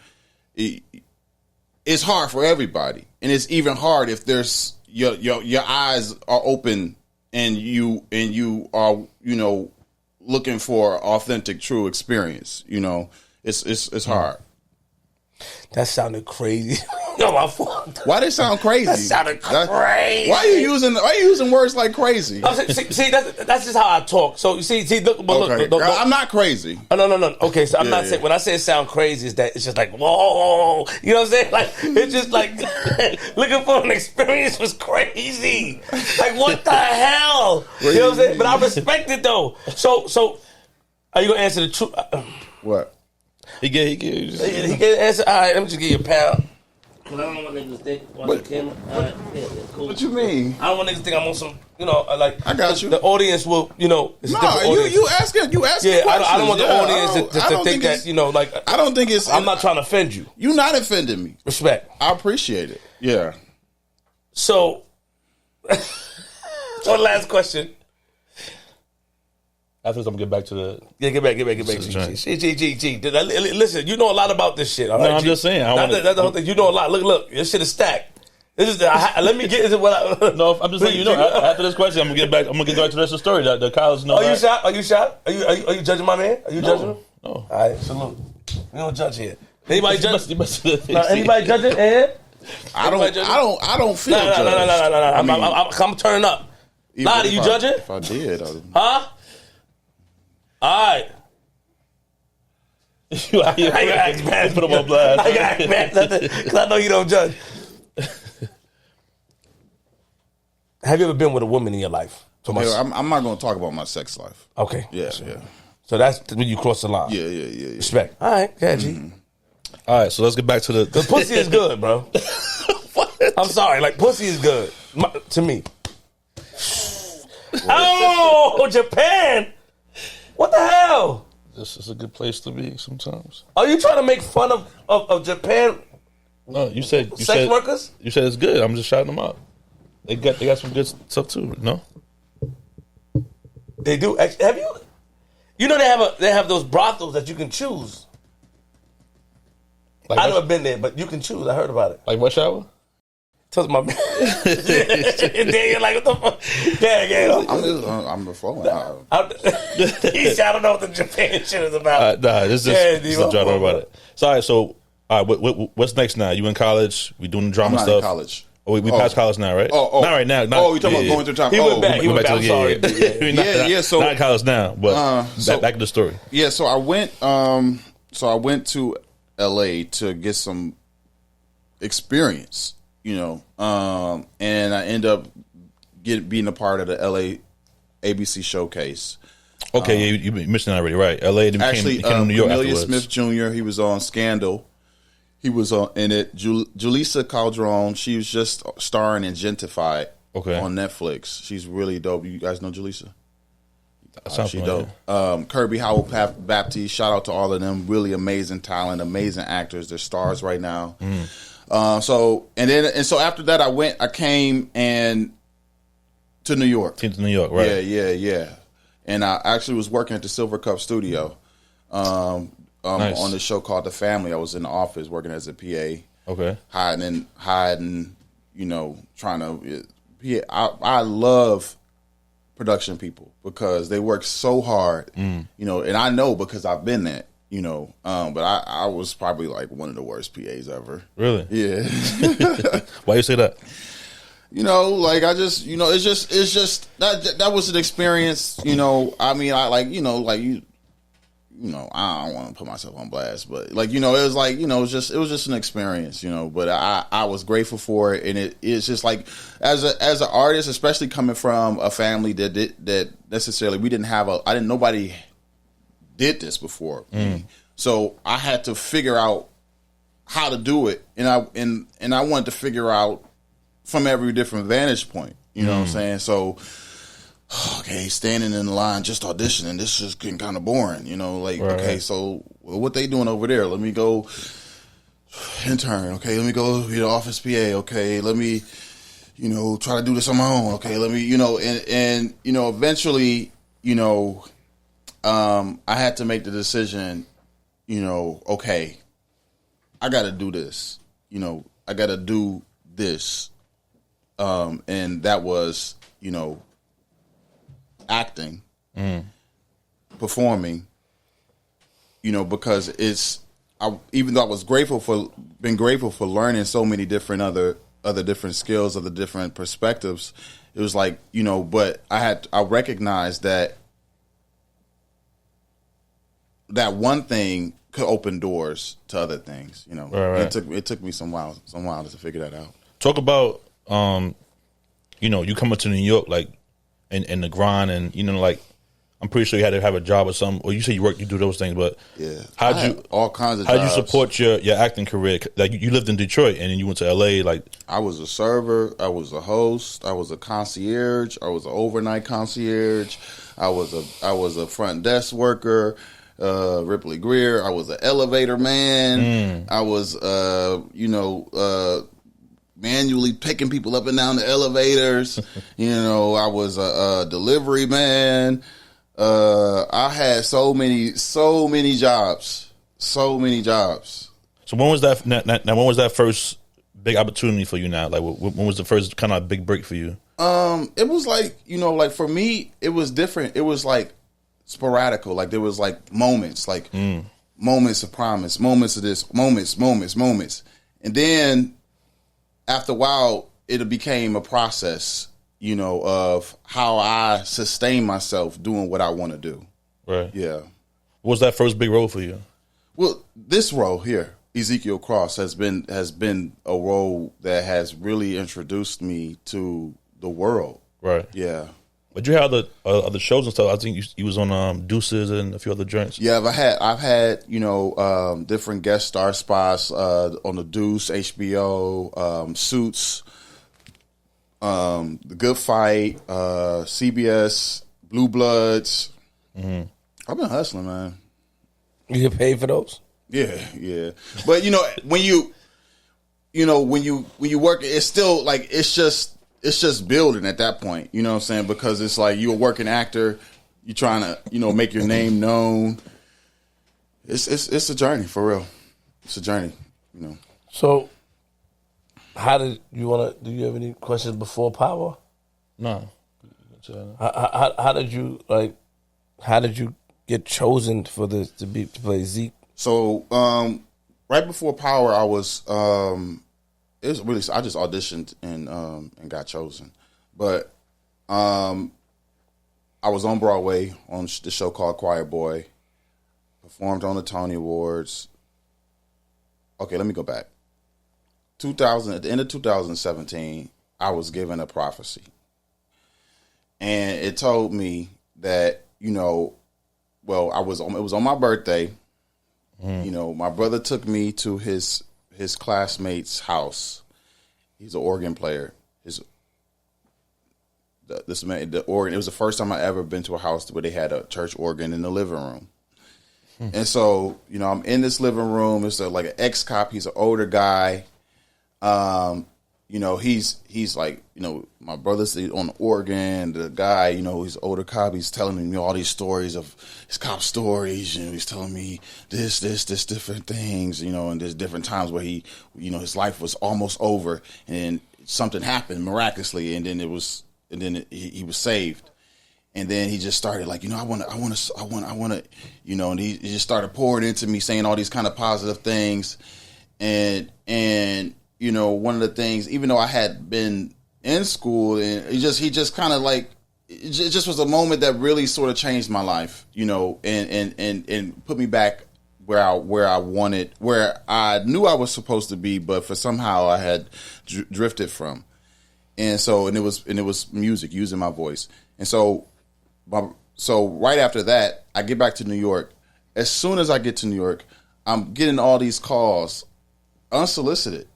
it's hard for everybody. And it's even hard if there's your eyes are open and you are, you know, looking for authentic, true experience, you know, it's hard. That sounded crazy. No, my fault. Why did it sound crazy? That sounded crazy. Why are you using words like crazy? See, that's just how I talk. So you see, look, okay. Look. I'm not crazy. Oh, no. Okay, so I'm not saying, when I say it sound crazy, is that it's just like, whoa, you know what I'm saying? Like, it's just like looking for an experience was crazy. Like, what the hell? You know what I'm saying? But I respect it though. So are you gonna answer the truth? What? He get answer. All right, let me just give you a pound. I don't want niggas to think watch the camera. All right, cool. What you mean? I don't want niggas to think I'm on some, you know, like. I got you. The audience will, you know. It's no, you asking. Yeah, questions. I don't want the audience to think that, you know, like. I don't think it's. I'm not trying to offend you. You're not offending me. Respect. I appreciate it. Yeah. So, one last question. After this, I'm gonna get back to the. Yeah, get back. G. Listen, you know a lot about this shit. All right, I'm just saying. That's the whole thing. You know a lot. Look, this shit is stacked. This is let me get into what I. No, I'm just saying. You know, after this question, I'm gonna get back to the rest of the story. The college. Are you shot? Are you judging my man? Are you judging him? No. All right, salute. We don't judge here. Anybody judge? Anybody judging? Eh? I don't feel judged. No. I'm turning up. Lottie, you judging? If I did, huh? All right. I got ask put him on blast. I got ask because I know you don't judge. Have you ever been with a woman in your life? I'm not going to talk about my sex life. Okay. Yeah. So that's when you cross the line. Yeah. Respect. All right, yeah, G. Mm-hmm. All right, so let's get back to the. Because pussy is good, bro. I'm sorry, like pussy is good to me. Oh, Japan. What the hell? This is a good place to be sometimes. Are you trying to make fun of Japan? No, you said sex workers? You said it's good. I'm just shouting them out. They got some good stuff too. No, they do. Have you? You know they have those brothels that you can choose. Like I've never been there, but you can choose. I heard about it. Like Rush Hour? Tells my man. And then you're like, what the fuck? Yeah. I'm the phone. I don't know what the Japan shit is about. This is just trying to know about it. So, all right, what's next now? You in college? We doing the drama stuff? I'm not in college. Oh, we passed college now, right? Oh. Not right now. You're talking about going through time. He went back. He went back. I'm sorry. Yeah. So not in college now, but back to the story. Yeah. So I went. So I went to L.A. to get some experience. You know, and I end up being a part of the L.A. ABC showcase. Okay, you mentioned that already, right? L.A. Actually, came to New York Amelia afterwards. Smith Jr. He was on Scandal. He was in it. Julissa Calderon. She was just starring in Gentified on Netflix. She's really dope. You guys know Julissa? She dope. Kirby Howell Baptiste. Shout out to all of them. Really amazing talent, amazing actors. They're stars right now. So after that, I came to New York. Came to New York, right? Yeah. And I actually was working at the Silver Cup Studio nice. on this show called The Family. I was in the office working as a PA. Okay. Hiding, you know, trying to. I love production people because they work so hard, you know, and I know because I've been there. You know, but I was probably like one of the worst PAs ever. Really? Yeah. Why you say that? You know, like I just, you know, it's just that was an experience. You know, I mean, I like, you know, like you know, I don't want to put myself on blast, but like, you know, it was like, you know, it was just an experience, you know. But I was grateful for it, and it's just like as an artist, especially coming from a family that necessarily nobody did this before me. So I had to figure out how to do it, and I wanted to figure out from every different vantage point. You know what I'm saying? So, okay, standing in the line just auditioning, this is getting kind of boring. You know, like right. Okay, so what they doing over there? Let me go intern. Okay, let me go be the office PA. Okay, let me, try to do this on my own. Okay, let me, and eventually, I had to make the decision. Okay, I got to do this. I got to do this, and that was, acting, performing. Because even though I was grateful for learning so many different other different skills, other different perspectives, it was like, but I recognized that one thing could open doors to other things, Right. It took me some while to figure that out. Talk about, you coming to New York, like, and the grind, and, like, I'm pretty sure you had to have a job or something, or you say you do those things, but yeah, how'd you all kinds of how'd jobs. you support your acting career? Like, you lived in Detroit and then you went to LA. Like, I was a server, I was a host, I was a concierge, I was an overnight concierge, I was a front desk worker, Ripley Greer, I was an elevator man, I was manually picking people up and down the elevators. I was a delivery man. I had so many jobs. So when was that? Now, when was that first big opportunity for you? Now, like, when was the first kind of big break for you? It was like, like for me, it was different. It was like sporadical. Like there was like moments, like moments of promise, moments of this, moments, and then after a while, it became a process. Of how I sustain myself doing what I want to do. Right. Yeah. What was that first big role for you? Well, this role here, Ezekiel Cross, has been a role that has really introduced me to the world. Right. Yeah. But you had other shows and stuff. I think you was on Deuces and a few other joints. Yeah, I've had different guest star spots on the Deuce, HBO, Suits. The Good Fight, CBS, Blue Bloods. Mm-hmm. I've been hustling, man. You get paid for those? Yeah. But when you work, it's still like it's just building at that point. You know what I'm saying? Because it's like you're a working actor, you're trying to make your name known. It's a journey for real. It's a journey. So. How did you want to? Do you have any questions before Power? No. How did you like? How did you get chosen for this to play Zeke? So right before Power, I was it was really I just auditioned and got chosen, but I was on Broadway on the show called Choir Boy, performed on the Tony Awards. Okay, let me go back. At the end of 2017, I was given a prophecy. And it told me that, it was on my birthday. My brother took me to his classmate's house. He's an organ player. The organ, it was the first time I ever been to a house where they had a church organ in the living room. And so, I'm in this living room. It's like an ex-cop. He's an older guy. He's like, my brother's on the organ, the guy, he's an older cop. He's telling me all these stories of his cop stories. He's telling me this different things, and there's different times where he, his life was almost over and something happened miraculously. And then he was saved. And then he just started like, I want to, and he just started pouring into me, saying all these kind of positive things. And one of the things, even though I had been in school, and he just kind of like, it just was a moment that really sort of changed my life, and put me back where I knew I was supposed to be, but for somehow I had drifted from. And so, and it was music, using my voice. And so right after that, I get back to New York. As soon as I get to New York, I'm getting all these calls, unsolicited,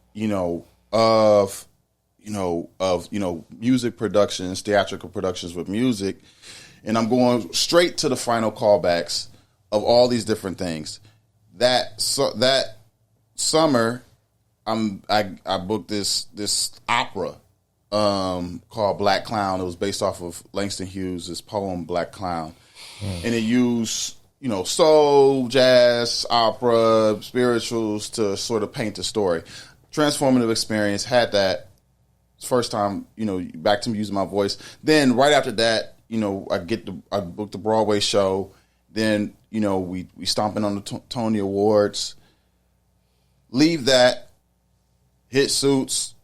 of music productions, theatrical productions with music. And I'm going straight to the final callbacks of all these different things. That summer, I booked this opera called Black Clown. It was based off of Langston Hughes' poem Black Clown, and it used soul, jazz, opera, spirituals to sort of paint the story. Transformative experience. Had that first time, back to me using my voice. Then right after that, I booked the Broadway show. Then we stomping on the Tony Awards. Leave that, hit Suits,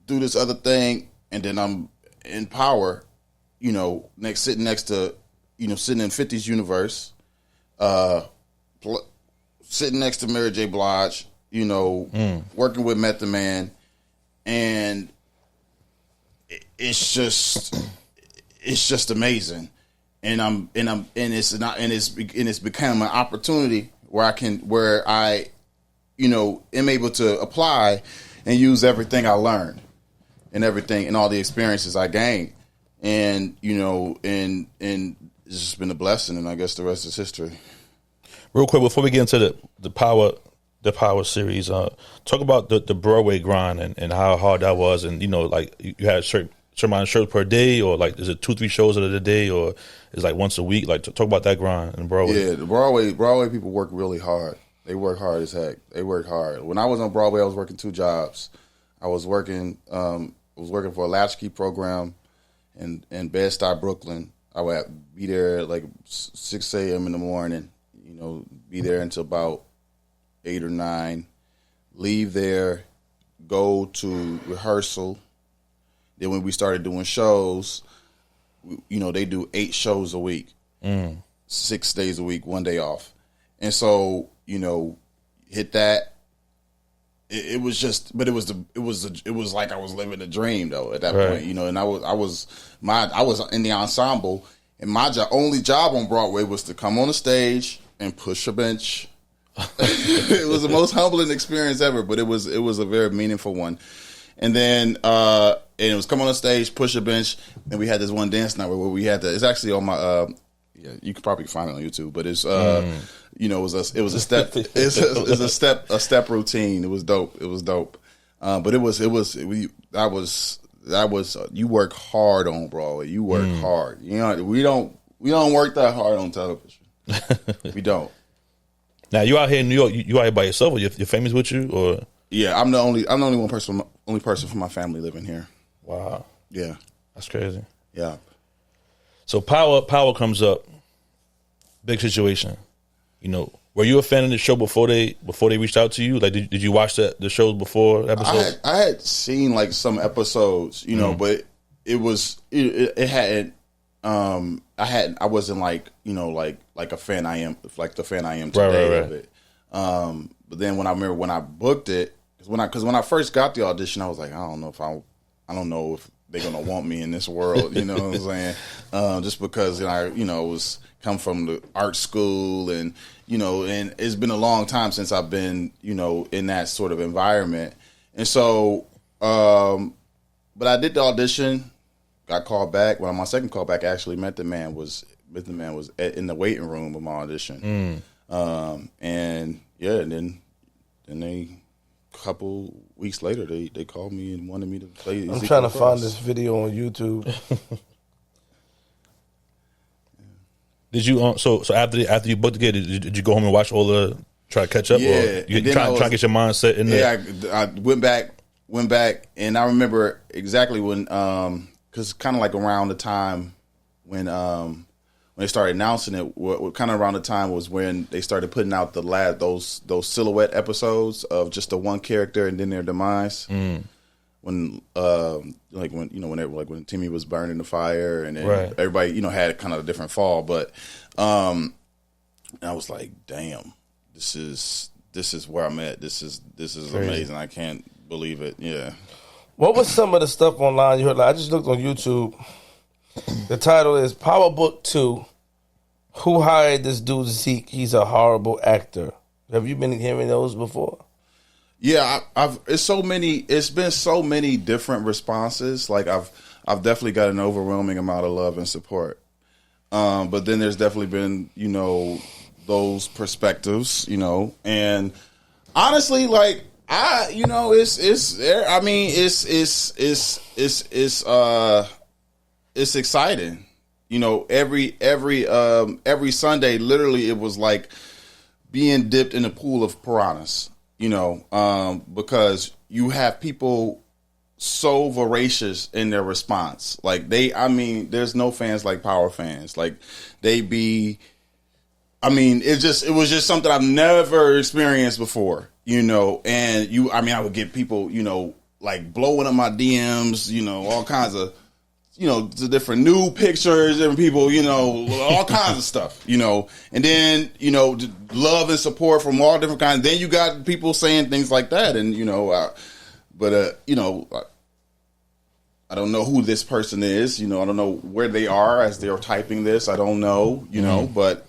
do this other thing, and then I'm in Power. Sitting next to, sitting in 50's Universe, sitting next to Mary J. Blige, working with Method Man, and it's just amazing, and it's become an opportunity where I am able to apply and use everything I learned and all the experiences I gained, and it's just been a blessing, and I guess the rest is history. Real quick, before we get into the Power series, talk about the Broadway grind and how hard that was, and like you had a certain amount of shows per day, or like is it 2-3 shows of the day, or is like once a week? Like talk about that grind in Broadway. Yeah, the Broadway people work really hard. They work hard as heck. They work hard. When I was on Broadway, I was working 2 jobs. I was working for a latchkey program in Bed-Stuy, Brooklyn. I would be there at like 6 a.m. in the morning. Be there until about 8 or 9. Leave there, go to rehearsal. Then when we started doing shows, they do 8 shows a week, 6 days a week, 1 day off, and so hit that. It was like I was living a dream though at that point, and I was in the ensemble, and my only job on Broadway was to come on the stage and push a bench. It was the most humbling experience ever, but it was a very meaningful one. And then and it was come on the stage, push a bench, and we had this one dance number where we had it's actually on my you could probably find it on YouTube, but it's it was a step a step routine. It was dope. But that was you work hard on Broadway. You work hard. We don't work that hard on television. We don't. Now you out here in New York. You out here by yourself, or your family's with you, or? Yeah, I'm the only only person from my family living here. Wow. Yeah, that's crazy. Yeah. So Power comes up. Big situation. Were you a fan of the show before they reached out to you? Like, did you watch the shows before episodes? I had seen like some episodes, but it hadn't. I wasn't like like a fan I am, like the fan I am today of it. But then when I booked it, because when I first got the audition, I was like, I don't know if they're gonna want me in this world. You know what I'm saying? Just because I was come from the art school, and and it's been a long time since I've been in that sort of environment, and so but I did the audition. Got called back. Well, my second call back, actually, Method Man was in the waiting room of my audition. And yeah, and then they couple weeks later they called me and wanted me to play. I'm trying to find this video on YouTube. Did you so after you booked the gig, did you go home and watch all try to catch up? Yeah, or you try to get your mindset in there? Yeah, I went back, and I remember exactly when because kind of like around the time when they started announcing it, what kind of around the time was when they started putting out those silhouette episodes of just the one character and then their demise. When when Timmy was burned in the fire, and then everybody had kind of a different fall, but I was like, damn, this is where I'm at. This is amazing. I can't believe it. Yeah. What was some of the stuff online you heard? Like, I just looked on YouTube. The title is Power Book 2. Who hired this dude Zeke? He's a horrible actor. Have you been hearing those before? Yeah, it's been so many different responses. Like I've definitely got an overwhelming amount of love and support. But then there's definitely been, those perspectives, and Honestly, like it's exciting. Every Sunday, literally, it was like being dipped in a pool of piranhas. Because you have people so voracious in their response. Like there's no fans like power fans. Like it was just something I've never experienced before, and I would get people, like blowing up my DMs, all kinds of, the different new pictures and people, all kinds of stuff, and then, love and support from all different kinds. Then you got people saying things like that. And, I don't know who this person is, I don't know where they are as they're typing this. I don't know, but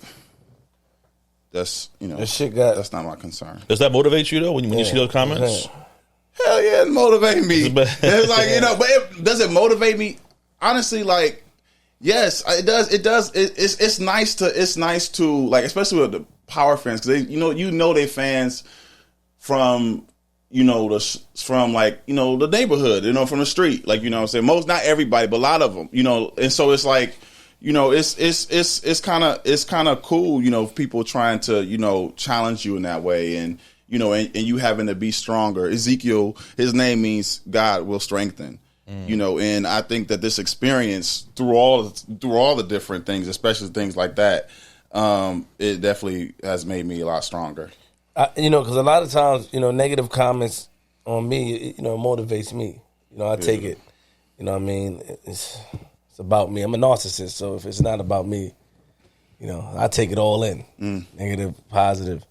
that's, that's not my concern. Does that motivate you though when you see those comments? Hell yeah, it motivates me. It's like, but does it motivate me? Honestly, like, yes, it does. It does. It's nice to like, especially with the power fans, because they, they fans from, from like, the neighborhood, from the street, like, what I'm saying, not everybody, but a lot of them, and so it's like, it's kind of cool, people trying to, challenge you in that way, and you having to be stronger. Ezekiel, his name means God will strengthen. And I think that this experience through all the different things, especially things like that, it definitely has made me a lot stronger. Because a lot of times, negative comments on me, it motivates me. I take it. It's about me. I'm a narcissist, so if it's not about me, I take it all in. Negative, positive.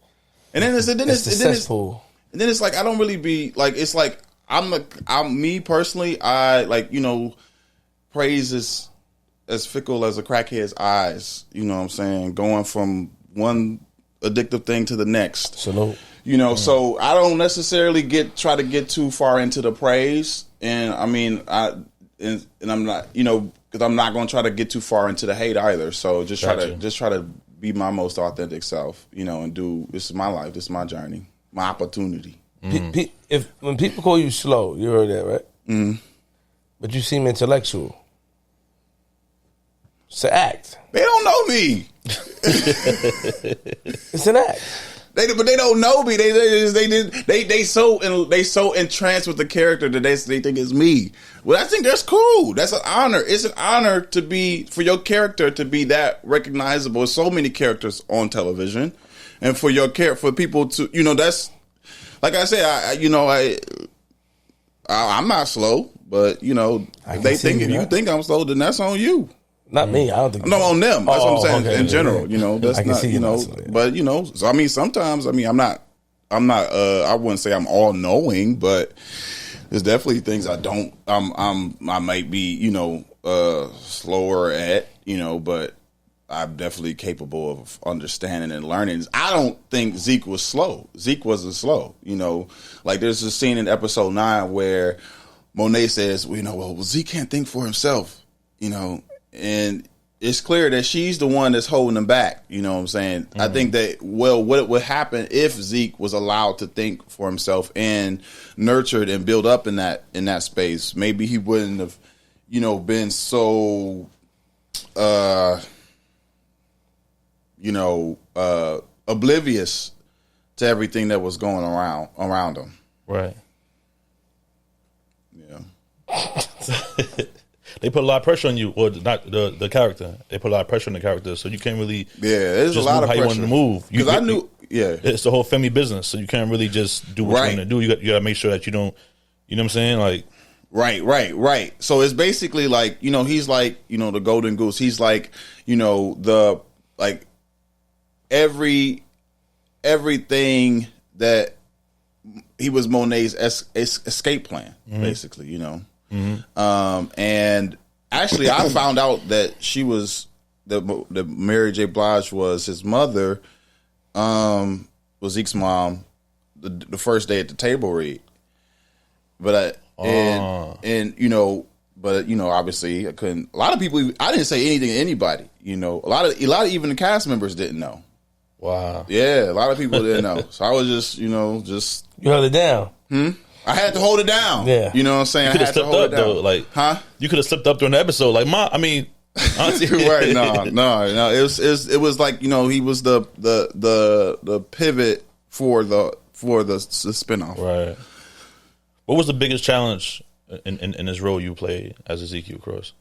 And then it's cesspool. And then it's like I don't really be like, it's like I'm me personally, I like, praise is as fickle as a crackhead's eyes, what I'm saying, going from one addictive thing to the next. Salute. So I don't necessarily try to get too far into the praise, and I'm not, because I'm not going to try to get too far into the hate either. So just try to be my most authentic self, and this is my life, this is my journey, my opportunity. When people call you slow, you heard that, right? Mm-hmm. But you seem intellectual. It's an act. They don't know me. It's an act. But they don't know me. They so entranced with the character that they think it's me. Well, I think that's cool. That's an honor. It's an honor for your character to be that recognizable. There's so many characters on television, and for people to, that's. Like I said, I'm not slow, but if you think I'm slow, then that's on you. Not me. I don't think. No, on them. That's what I'm saying. Okay, in general, that's not. But so sometimes, I'm not. I wouldn't say I'm all knowing, but there's definitely things I don't. I might be, slower at, but I'm definitely capable of understanding and learning. I don't think Zeke was slow. Zeke wasn't slow. Like there's a scene in episode 9 where Monet says, well, Zeke can't think for himself, and it's clear that she's the one that's holding him back. You know what I'm saying? Mm-hmm. I think that, what would happen if Zeke was allowed to think for himself and nurtured and built up in that space, maybe he wouldn't have, been so, oblivious to everything that was going around him. Right. Yeah. They put a lot of pressure on you, or not the character. They put a lot of pressure on the character, so you can't really. Yeah, there's a lot of pressure. How you want to move? Because I knew. Yeah, it's the whole family business, so you can't really just do what you want to do. You got to make sure that you don't. You know what I'm saying? Like. Right. So it's basically like, he's like, the golden goose. He's like, the like everything that he was Monet's escape plan, basically, Mm-hmm. And actually, I found out that she was that Mary J. Blige was his mother, was Zeke's mom, the first day at the table read. But obviously I couldn't. A lot of people, I didn't say anything to anybody. A lot of even the cast members didn't know. Wow. Yeah, a lot of people didn't know. So I was just, you held it down. I had to hold it down. Yeah. You know what I'm saying? You could I have had to slipped hold up it down. though. Like, huh? You could have slipped up during the episode. Like, auntie. Right? No. It was like, he was the pivot for the spinoff. Right. What was the biggest challenge in this role you played as Ezekiel Cross?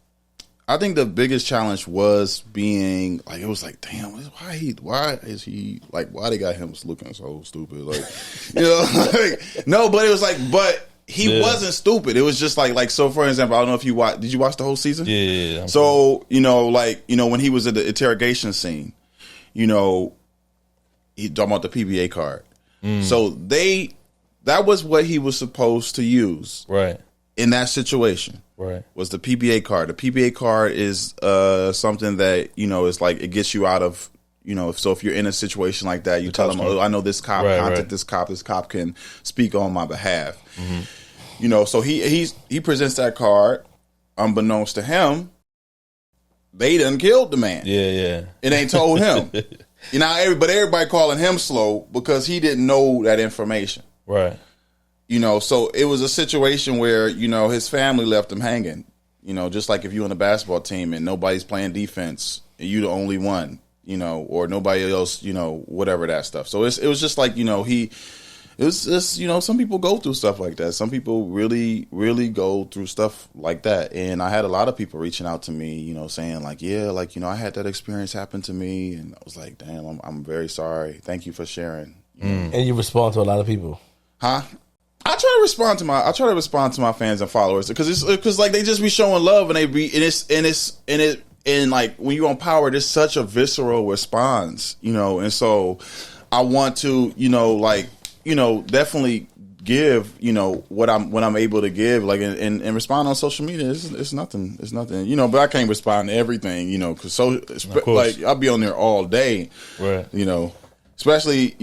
I think the biggest challenge was being like, it was like, damn, why they got him looking so stupid? Like, like, no, but it was like, but he wasn't stupid. It was just like, so for example, I don't know if did you watch the whole season? Yeah. So, when he was at the interrogation scene, he talking about the PBA card. So that was what he was supposed to use. Right. In that situation. Right. Was the PBA card. The PBA card is something that, it's like it gets you out of, so if you're in a situation like that, you tell them, oh, I know this cop, contact this cop can speak on my behalf. Mm-hmm. So he presents that card, unbeknownst to him, they done killed the man. Yeah. It ain't told him. But everybody calling him slow because he didn't know that information. Right. So it was a situation where, his family left him hanging. Just like if you're on a basketball team and nobody's playing defense and you the only one, or nobody else, whatever that stuff. So it was just like, some people go through stuff like that. Some people really, really go through stuff like that. And I had a lot of people reaching out to me, saying like, yeah, like, I had that experience happen to me. And I was like, damn, I'm very sorry. Thank you for sharing. And you respond to a lot of people. Huh? I try to respond to my fans and followers because like they just be showing love and and like when you're on Power, there's such a visceral response, and so I want to, definitely give, what I'm able to give, like and respond on social media. It's nothing, but I can't respond to everything, because like I'll be on there all day, right? Especially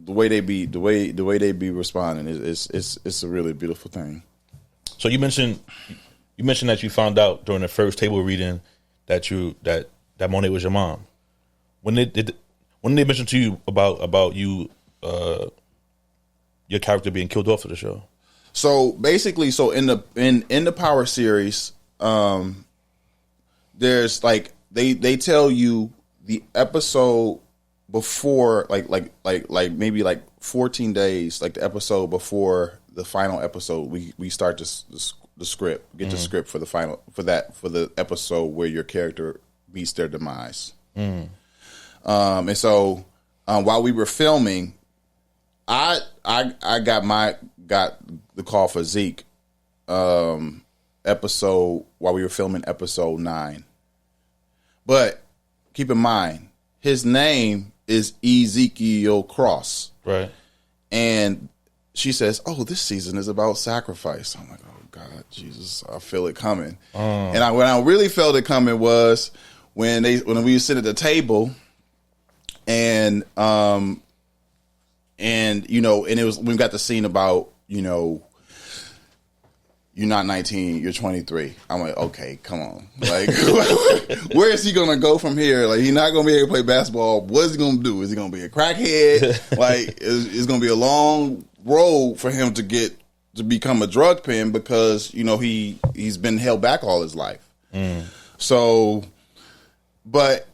the way they be responding it's a really beautiful thing. So you mentioned that you found out during the first table reading that Monet was your mom. When they mention to you about you your character being killed off of the show? So basically, in the Power series, there's like they tell you the episode before, like maybe like 14 days, like the episode before the final episode, we start the script, get the script for the episode where your character meets their demise. And so while we were filming, I got the call for Zeke episode while we were filming episode 9. But keep in mind, his name is Ezekiel Cross. Right. And she says, oh, this season is about sacrifice. I'm like, oh, God, Jesus, I feel it coming. And when I really felt it coming was when we sit at the table and it was, we got the scene about, you're not 19, you're 23. I'm like, okay, come on. Like, where is he going to go from here? Like, he's not going to be able to play basketball. What is he going to do? Is he going to be a crackhead? Like, it's going to be a long road for him to become a drug pen because, he's been held back all his life. So, but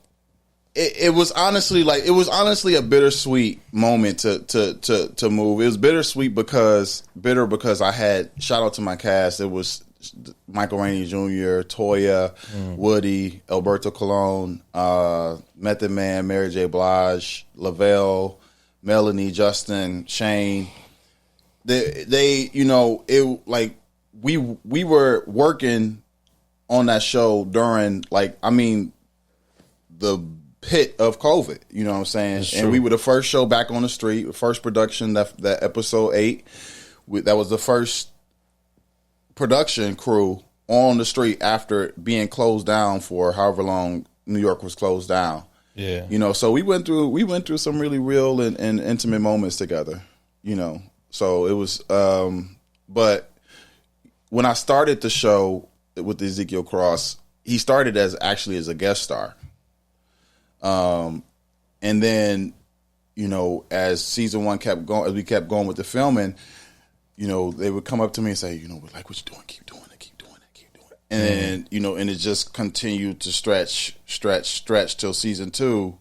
it was honestly a bittersweet moment to move. It was bittersweet because I had, shout out to my cast. It was Michael Rainey Jr., Toya, Woody, Alberto Colon, Method Man, Mary J. Blige, Lavelle, Melanie, Justin, Shane. They it like we were working on that show during the pit of COVID, you know what I'm saying? And we were the first show back on the street, first production, that episode 8. That was the first production crew on the street after being closed down for however long New York was closed down. Yeah. So we went through some really real and intimate moments together, So it was but when I started the show with Ezekiel Cross, he started as a guest star. And then, you know, as season 1 kept going, as we kept going with the filming, you know, they would come up to me and say, you know, we like what you're doing, keep doing it, keep doing it, keep doing it. And then, you know, and it just continued to stretch till season 2.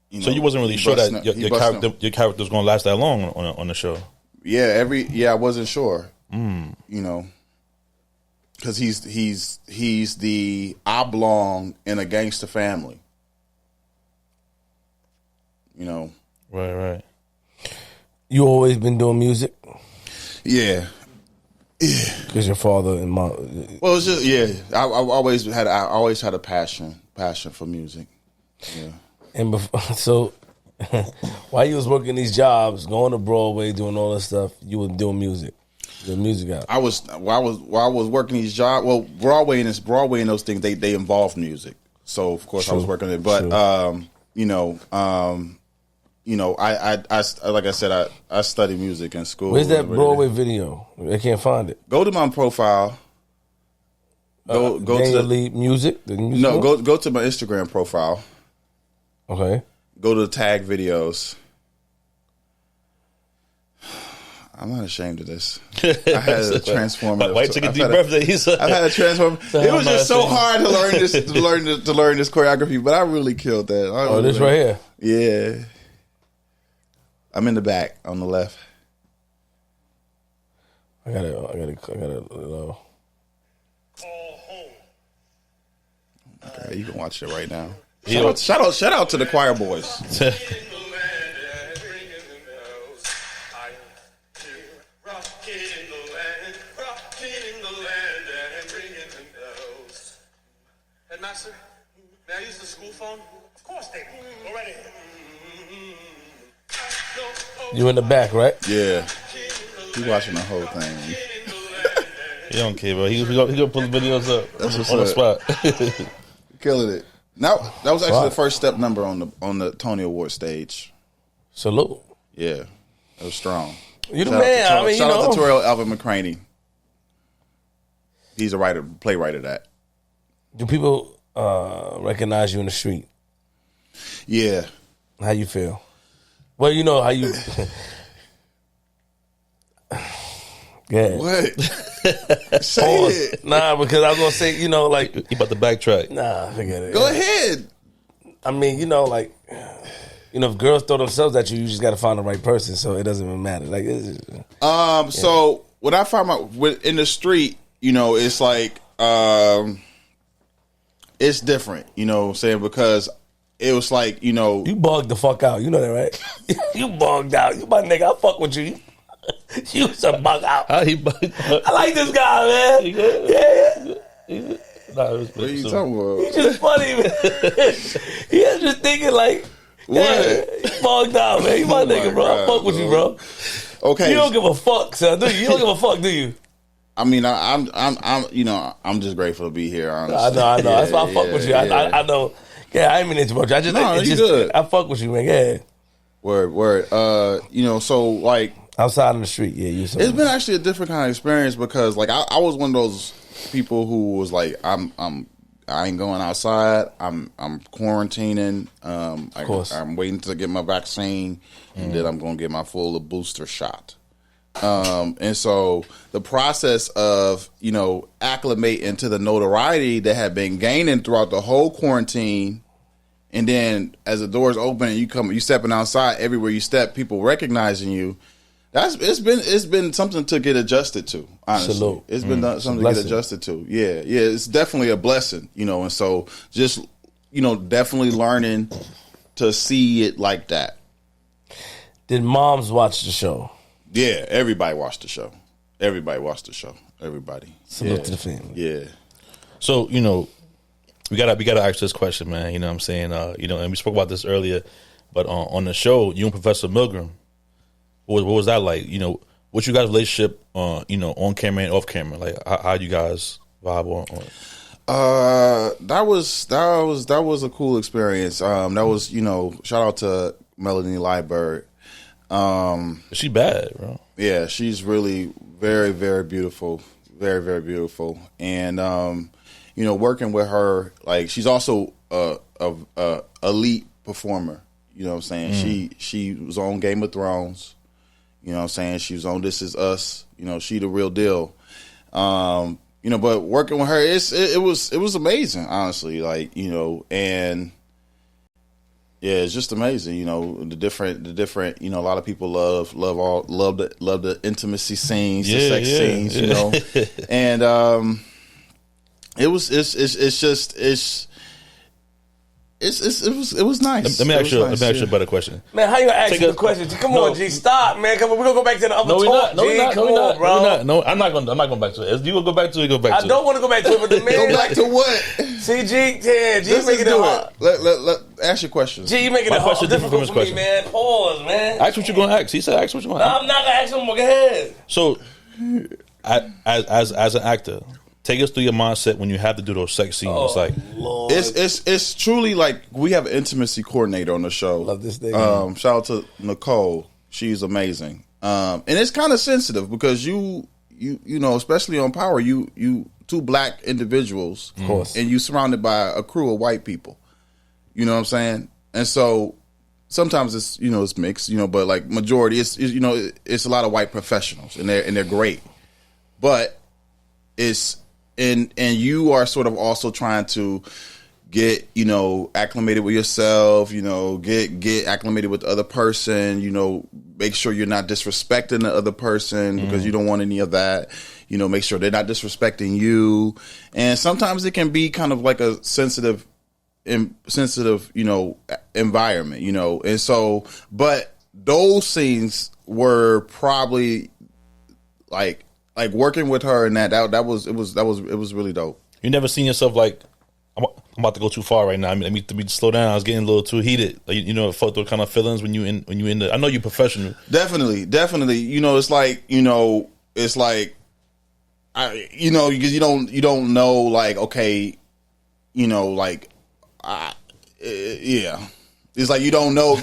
You know, so you wasn't really sure that your character was going to last that long on the show? Yeah, I wasn't sure. You know, because he's the oblong in a gangster family. You know, right. You always been doing music? Yeah. Because your father and mom. Well, it's just I always had a passion for music. Yeah. And before, so while you was working these jobs, going to Broadway, doing all that stuff, you were doing music. The music out. While I was working these jobs. Well, Broadway and those things they involve music. So of course I was working it, but I like I said, I study music in school. Where's that Broadway video? I can't find it. Go to my profile. Go D.L.B music. No, go to my Instagram profile. Okay. Go to the tag videos. I'm not ashamed of this. I had a transformative. White took a deep breath. I had a transformative. It was just so hard to learn this, to learn this choreography, but I really killed that. This right here. Yeah. I'm in the back on the left. I got it. Okay, you can watch it right now. Shout out to the choir boys. Headmaster, may I use the school phone? Of course, David. Go right ahead. You in the back, right? Yeah. You watching the whole thing. He don't care, bro. He gonna pull the videos up on the spot. Killing it. Now that was actually the first step number on the Tony Award stage. Salute. Yeah, it was strong. You the man. Shout out to Terrell Alvin McCraney. He's a playwright of that. Do people recognize you in the street? Yeah. How you feel? Well, you know how you. Yeah. What? Say it. Nah, because I was gonna say, you know, like you about to backtrack. Nah, forget it. Go ahead. I mean, you know, like, you know, if girls throw themselves at you, you just got to find the right person, so it doesn't even matter. Like, So when I find in the street, you know, it's like, it's different. You know what I'm saying? Because it was like, you know, you bugged the fuck out. You know that, right? You bugged out. You my nigga. I fuck with you. You was a bug out. How he bugged out? I like this guy, man. Yeah. What are you talking about? He's just funny, man. He was just thinking like, what? He bugged out, man. You my nigga, bro. I fuck with you, bro. Okay. You don't give a fuck, son, do you? You don't give a fuck, do you? I mean, I'm, you know, I'm just grateful to be here. Honestly. I know. That's why I fuck with you. Yeah. I know. Yeah, I ain't mean to interrupt you. You good. I fuck with you, man. Yeah. Word. You know, so like outside on the street, yeah. It's been actually a different kind of experience because, like, I was one of those people who was like, I ain't going outside. I'm quarantining. Of course. I'm waiting to get my vaccine, and then I'm going to get my full booster shot. And so the process of, you know, acclimating to the notoriety that had been gaining throughout the whole quarantine, and then as the doors open and you stepping outside, everywhere you step, people recognizing you. It's been something to get adjusted to. Honestly, Salute. It's been something to get adjusted to. Yeah. It's definitely a blessing, you know. And so just, you know, definitely learning to see it like that. Did moms watch the show? Yeah, everybody watched the show. Everybody. Salute to the family. Yeah. So, you know, we gotta ask this question, man. You know what I'm saying? You know, and we spoke about this earlier, but on the show, you and Professor Milgram, what was that like? You know, what's you guys' relationship, you know, on camera and off camera? Like, how you guys vibe on it? That was a cool experience. That was, you know, shout out to Melanie Liebert. She bad, bro. Yeah, she's really very, very beautiful. Very, very beautiful. And, you know, working with her, like, she's also elite performer. You know what I'm saying? She was on Game of Thrones. You know what I'm saying? She was on This Is Us. You know, she the real deal. You know, but working with her, it was amazing, honestly. Like, you know, and yeah, it's just amazing. You know, the different. You know, a lot of people love the intimacy scenes, the sex scenes. You know, and it was nice. Let me ask you a better question. Man, how you gonna ask me the question? Come on, G, stop, man. Come on, we're gonna go back to the other talk. No, I'm not going back to it. You gonna go back to it, go back to it. I don't want to go back to it, but the man Go back to what? See, G, G making it hard. Let ask your question. G, you making it hard. Difficult for me, man. Pause, man. Ask what you're gonna ask. He said, ask what you're gonna ask. I'm not gonna ask him. Go ahead. So, as an actor, take us through your mindset when you have to do those sex scenes. Oh, like, Lord. It's truly like we have an intimacy coordinator on the show. Love this thing. Shout out to Nicole. She's amazing. And it's kind of sensitive because you know, especially on Power, you two black individuals, of course, and you surrounded by a crew of white people. You know what I'm saying? And so sometimes it's, you know, it's mixed, you know, but like majority it's you know, it's a lot of white professionals and they're great. But it's and you are sort of also trying to get, you know, acclimated with yourself, you know, get acclimated with the other person, you know, make sure you're not disrespecting the other person because you don't want any of that. You know, make sure they're not disrespecting you. And sometimes it can be kind of like a sensitive, you know, environment, you know. And so, but those scenes were probably like working with her and that was really dope. you never seen yourself like, I'm about to go too far right now. I mean, let me slow down. I was getting a little too heated. Like, you know, felt those kind of feelings when you in the. I know you're professional. Definitely. You know, it's like, you know, it's like, you know, because you don't know, like, okay, you know, like, yeah. It's like you don't know,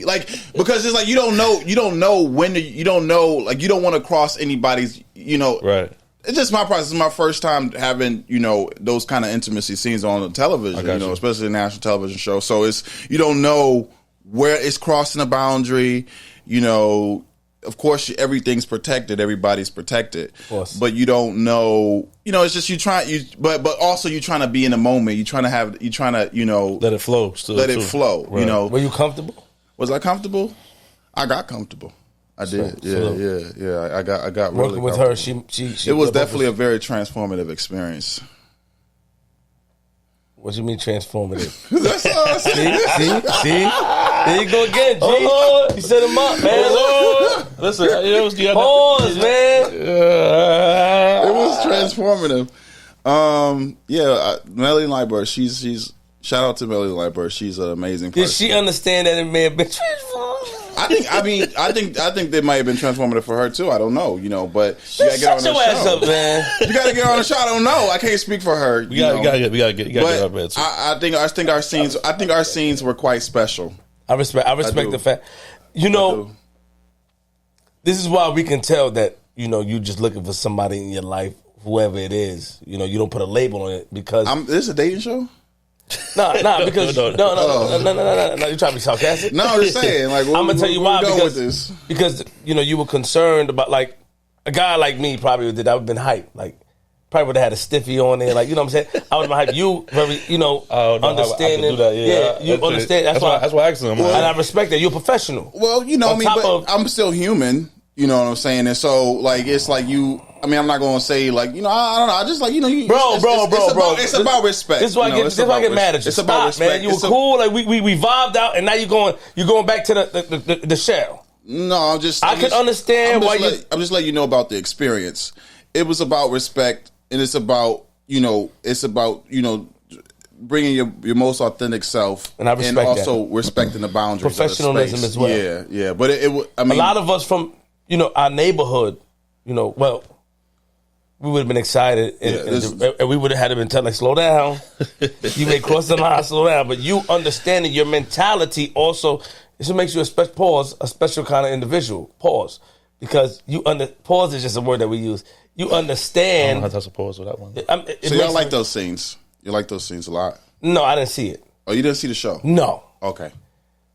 like, because it's like you don't know when you don't know, like, you don't want to cross anybody's, you know, right. It's just my process. It's my first time having, you know, those kind of intimacy scenes on the television, you know, especially a national television show. So it's, you don't know where it's crossing a boundary, you know. Of course, everything's protected. Everybody's protected. Of course. But you don't know, you know, it's just but also you're trying to be in the moment. You're trying to, you know. Let it flow. It flow, right. You know. Were you comfortable? Was I comfortable? I got comfortable. I did. Yeah. I got really working with her. She it was definitely a very transformative experience. What you mean transformative? That's all. See? There you go again, G. You set him up, man. Listen, pause, man. It was transformative. Melody Lightbird. She's shout out to Melody Lightbird. She's an amazing person. Did she understand that it may have been transformative? I think they might have been transformative for her too. I don't know, you know, but you gotta get on the show. Ass up, man. You gotta get her on the show. I don't know. I can't speak for her. We gotta get her bed too. I think our scenes were quite special. I respect the fact. You know, this is why we can tell that, you know, you just looking for somebody in your life, whoever it is. You know, you don't put a label on it because this is a dating show. No, because no. You trying to be sarcastic? No, I'm just saying. Like, I'm gonna tell you why. Because you know, you were concerned about, like, a guy like me probably would have been hyped. Like, probably would have had a stiffy on there. Like, you know what I'm saying? I would have been hyped. You very, you know, understanding. You understand. That's why I asked him. And I respect that. You're a professional. Well, you know, but I'm still human. You know what I'm saying? And so, like, it's like you. I mean, I'm not going to say, like, you know, I don't know. I just, like, you know, bro. It's about respect. This is why I get mad at you. It's about respect, man. You were cool. Like, we vibed out, and now you're going back to the shell. No, I can understand why I'm just letting you know about the experience. It was about respect, and it's about, you know, bringing your most authentic self, and I respect that. Also respecting the boundaries. Professionalism as well. Yeah. But I mean, a lot of us from, you know, our neighborhood, you know, well, we would have been excited, and we would have had to been telling, like, slow down. You may cross the line, slow down. But you understanding your mentality also, it makes you a special kind of individual. Pause. Because pause is just a word that we use. You understand. I don't know how to pause with that one. So y'all like those scenes? You like those scenes a lot? No, I didn't see it. Oh, you didn't see the show? No. Okay.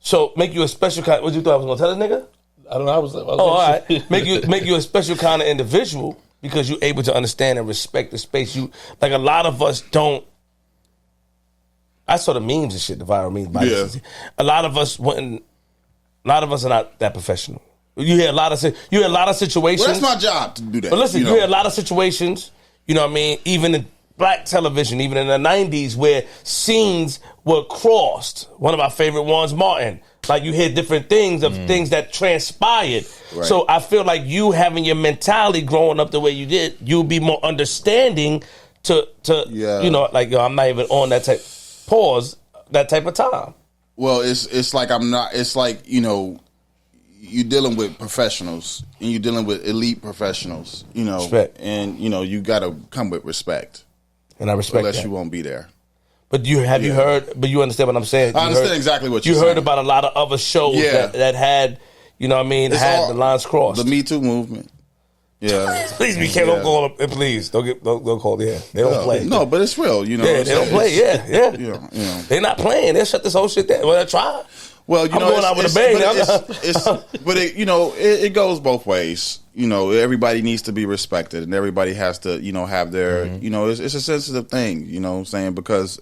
So make you a special kind. What you thought I was gonna tell a nigga? I don't know. I was all right. Make you a special kind of individual because you're able to understand and respect the space. You like a lot of us don't. I saw the memes and shit, the viral memes. Yeah. A lot of us wouldn't. A lot of us are not that professional. You hear a lot of situations. Well, that's my job to do that. But listen, you hear a lot of situations. You know what I mean? Even in black television, even in the 90s, where scenes were crossed. One of my favorite ones, Martin. Like you hear different things of things that transpired. Right. So I feel like you having your mentality growing up the way you did, you'll be more understanding to you know, like yo, I'm not even on that type that type of time. Well, it's like I'm not. It's like, you know, you're dealing with professionals and you're dealing with elite professionals. You know, respect. And you know you got to come with respect. And I respect that. Unless you won't be there. But you heard? But you understand what I'm saying? I understand exactly what you're saying. You heard about a lot of other shows that had, you know what I mean, had the lines crossed. The Me Too movement. Yeah. Please be careful. Don't call them. Please don't call. Yeah, they don't play. No, but it's real. You know. Yeah, they don't play. Yeah. You know. They're not playing. They'll shut this whole shit down. Well, they try. Well, you know, going out with a bang. But it goes both ways. You know, everybody needs to be respected, and everybody has to, you know, have their, you know, it's a sensitive thing. You know what I'm saying? Because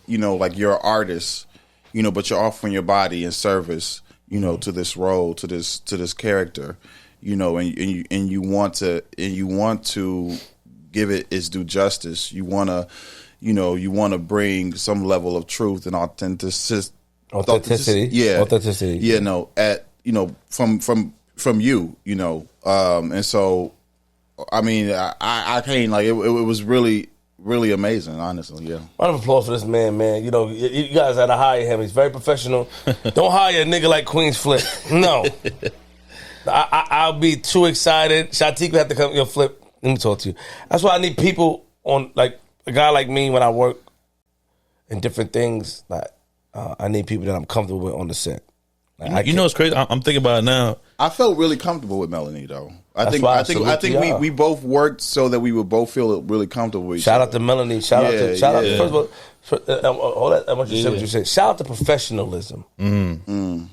you know, like you're an artist, you know, but you're offering your body in service, you know, to this role, to this character, you know, and you want to give it its due justice. You want to bring some level of truth and authenticity. Yeah. Authenticity. Yeah, no, from you, you know. And so I mean, I can't, like, it was really, really amazing, honestly, yeah. Round of applause for this man. You know, you guys had to hire him. He's very professional. Don't hire a nigga like Queenzflip. No. I'll be too excited. Shatik would have to come, yo, Flip, let me talk to you. That's why I need people on, like, a guy like me when I work in different things, like, I need people that I'm comfortable with on the set. Like, you know what's crazy? I'm thinking about it now. I felt really comfortable with Melanie, though. I think we both worked so that we would both feel really comfortable with each other. Shout out to Melanie. Shout out. First of all, hold that. I want you to say what you said. Shout out to professionalism.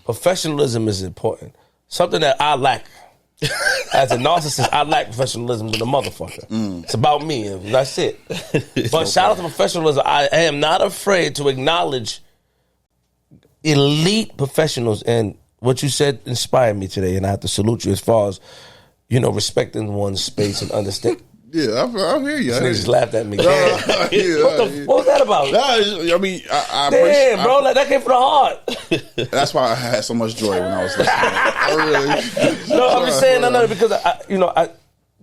Professionalism is important. Something that I lack. As a narcissist, I lack professionalism to the motherfucker. It's about me. That's it. But shout out to professionalism. I am not afraid to acknowledge elite professionals, and what you said inspired me today, and I have to salute you as far as, you know, respecting one's space and understand. Yeah, I hear you. They just laughed at me. What was that about? I mean, I damn, bro, like that came from the heart. That's why I had so much joy when I was listening. No, I'm just saying, no, because I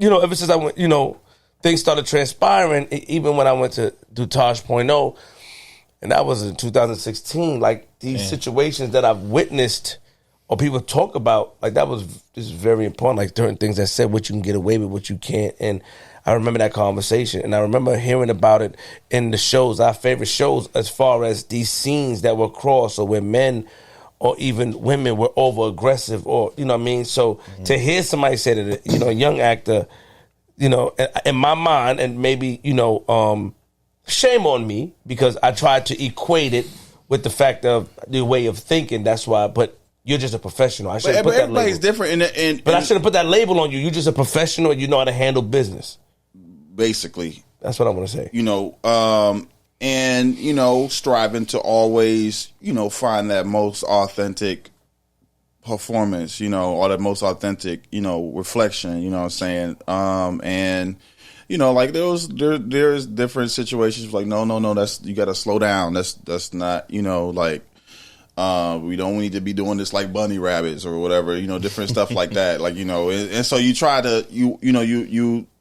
ever since I went, you know, things started transpiring. Even when I went to do Taj.0, and that was in 2016. Like these situations that I've witnessed or people talk about, like this is very important. Like certain things that said what you can get away with, what you can't, and I remember that conversation, and I remember hearing about it in the shows, our favorite shows, as far as these scenes that were crossed, or where men or even women were over aggressive, or you know what I mean. So to hear somebody say that, you know, a young actor, you know, in my mind, and maybe, you know, shame on me because I tried to equate it with the fact of the way of thinking. That's why, but you're just a professional. I should put that label. Everybody's different, but I should have put that label on you. You're just a professional. And you know how to handle business. Basically, that's what I want to say. You know, and you know, striving to always, you know, find that most authentic performance, you know, or that most authentic, you know, reflection. You know what I'm saying? And you know, like there's different situations like no, that's, you got to slow down. That's not, you know, like we don't need to be doing this like bunny rabbits or whatever, you know, different stuff like that. Like, you know, and so you try to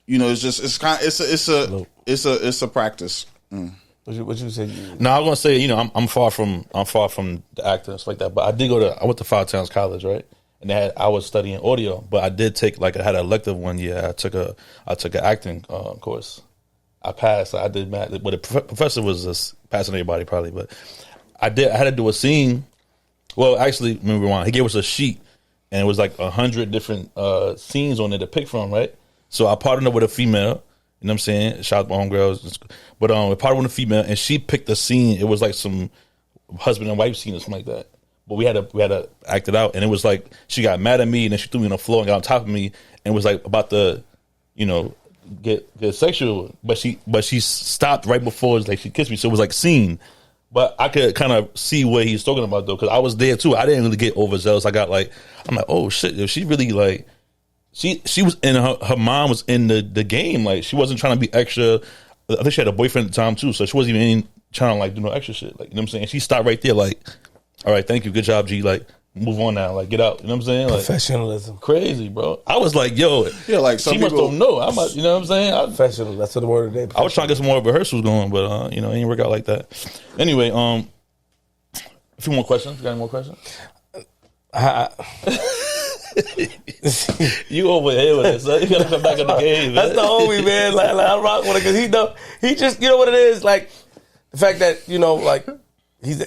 you know, it's a practice. What you say? No, I was gonna say, you know, I'm far from the actor and stuff like that. But I went to Five Towns College, right? And I was studying audio, but I did take, like, I had an elective one year. I took an acting course. I passed. I did math, but the professor was just passing everybody probably. But I had to do a scene. Well, actually, let me rewind. He gave us a sheet, and it was like 100 different scenes on it to pick from, right? So I partnered up with a female, You know what I'm saying? Shout out to my homegirls. But part one a female, and she picked a scene. It was like some husband and wife scene or something like that. But we had to act it out, and it was like she got mad at me, and then she threw me on the floor and got on top of me, and was like about to, get sexual. But she stopped right before like she kissed me, so it was like scene. But I could kind of see what he's talking about though, because I was there too. I didn't really get overzealous. I'm like, oh shit, she really like. She was in her mom was in the game. Like she wasn't trying to be extra. I think she had a boyfriend at the time too, so she wasn't even trying to like do no extra shit. Like, you know what I'm saying? She stopped right there like, all right, thank you, good job, G. Like, move on now, like get out. You know what I'm saying? Like, Professionalism. Crazy, bro. I was like, yo, Yeah, like some she must people- don't know. You know what I'm saying? Professional. That's what the word of the day. I was trying to get some more rehearsals going, but it didn't work out like that. Anyway, a few more questions. You got any more questions? You over here with it, so you gotta come back in the game. That's the homie, man. Like I rock with it because he just, you know what it is, like the fact that like he's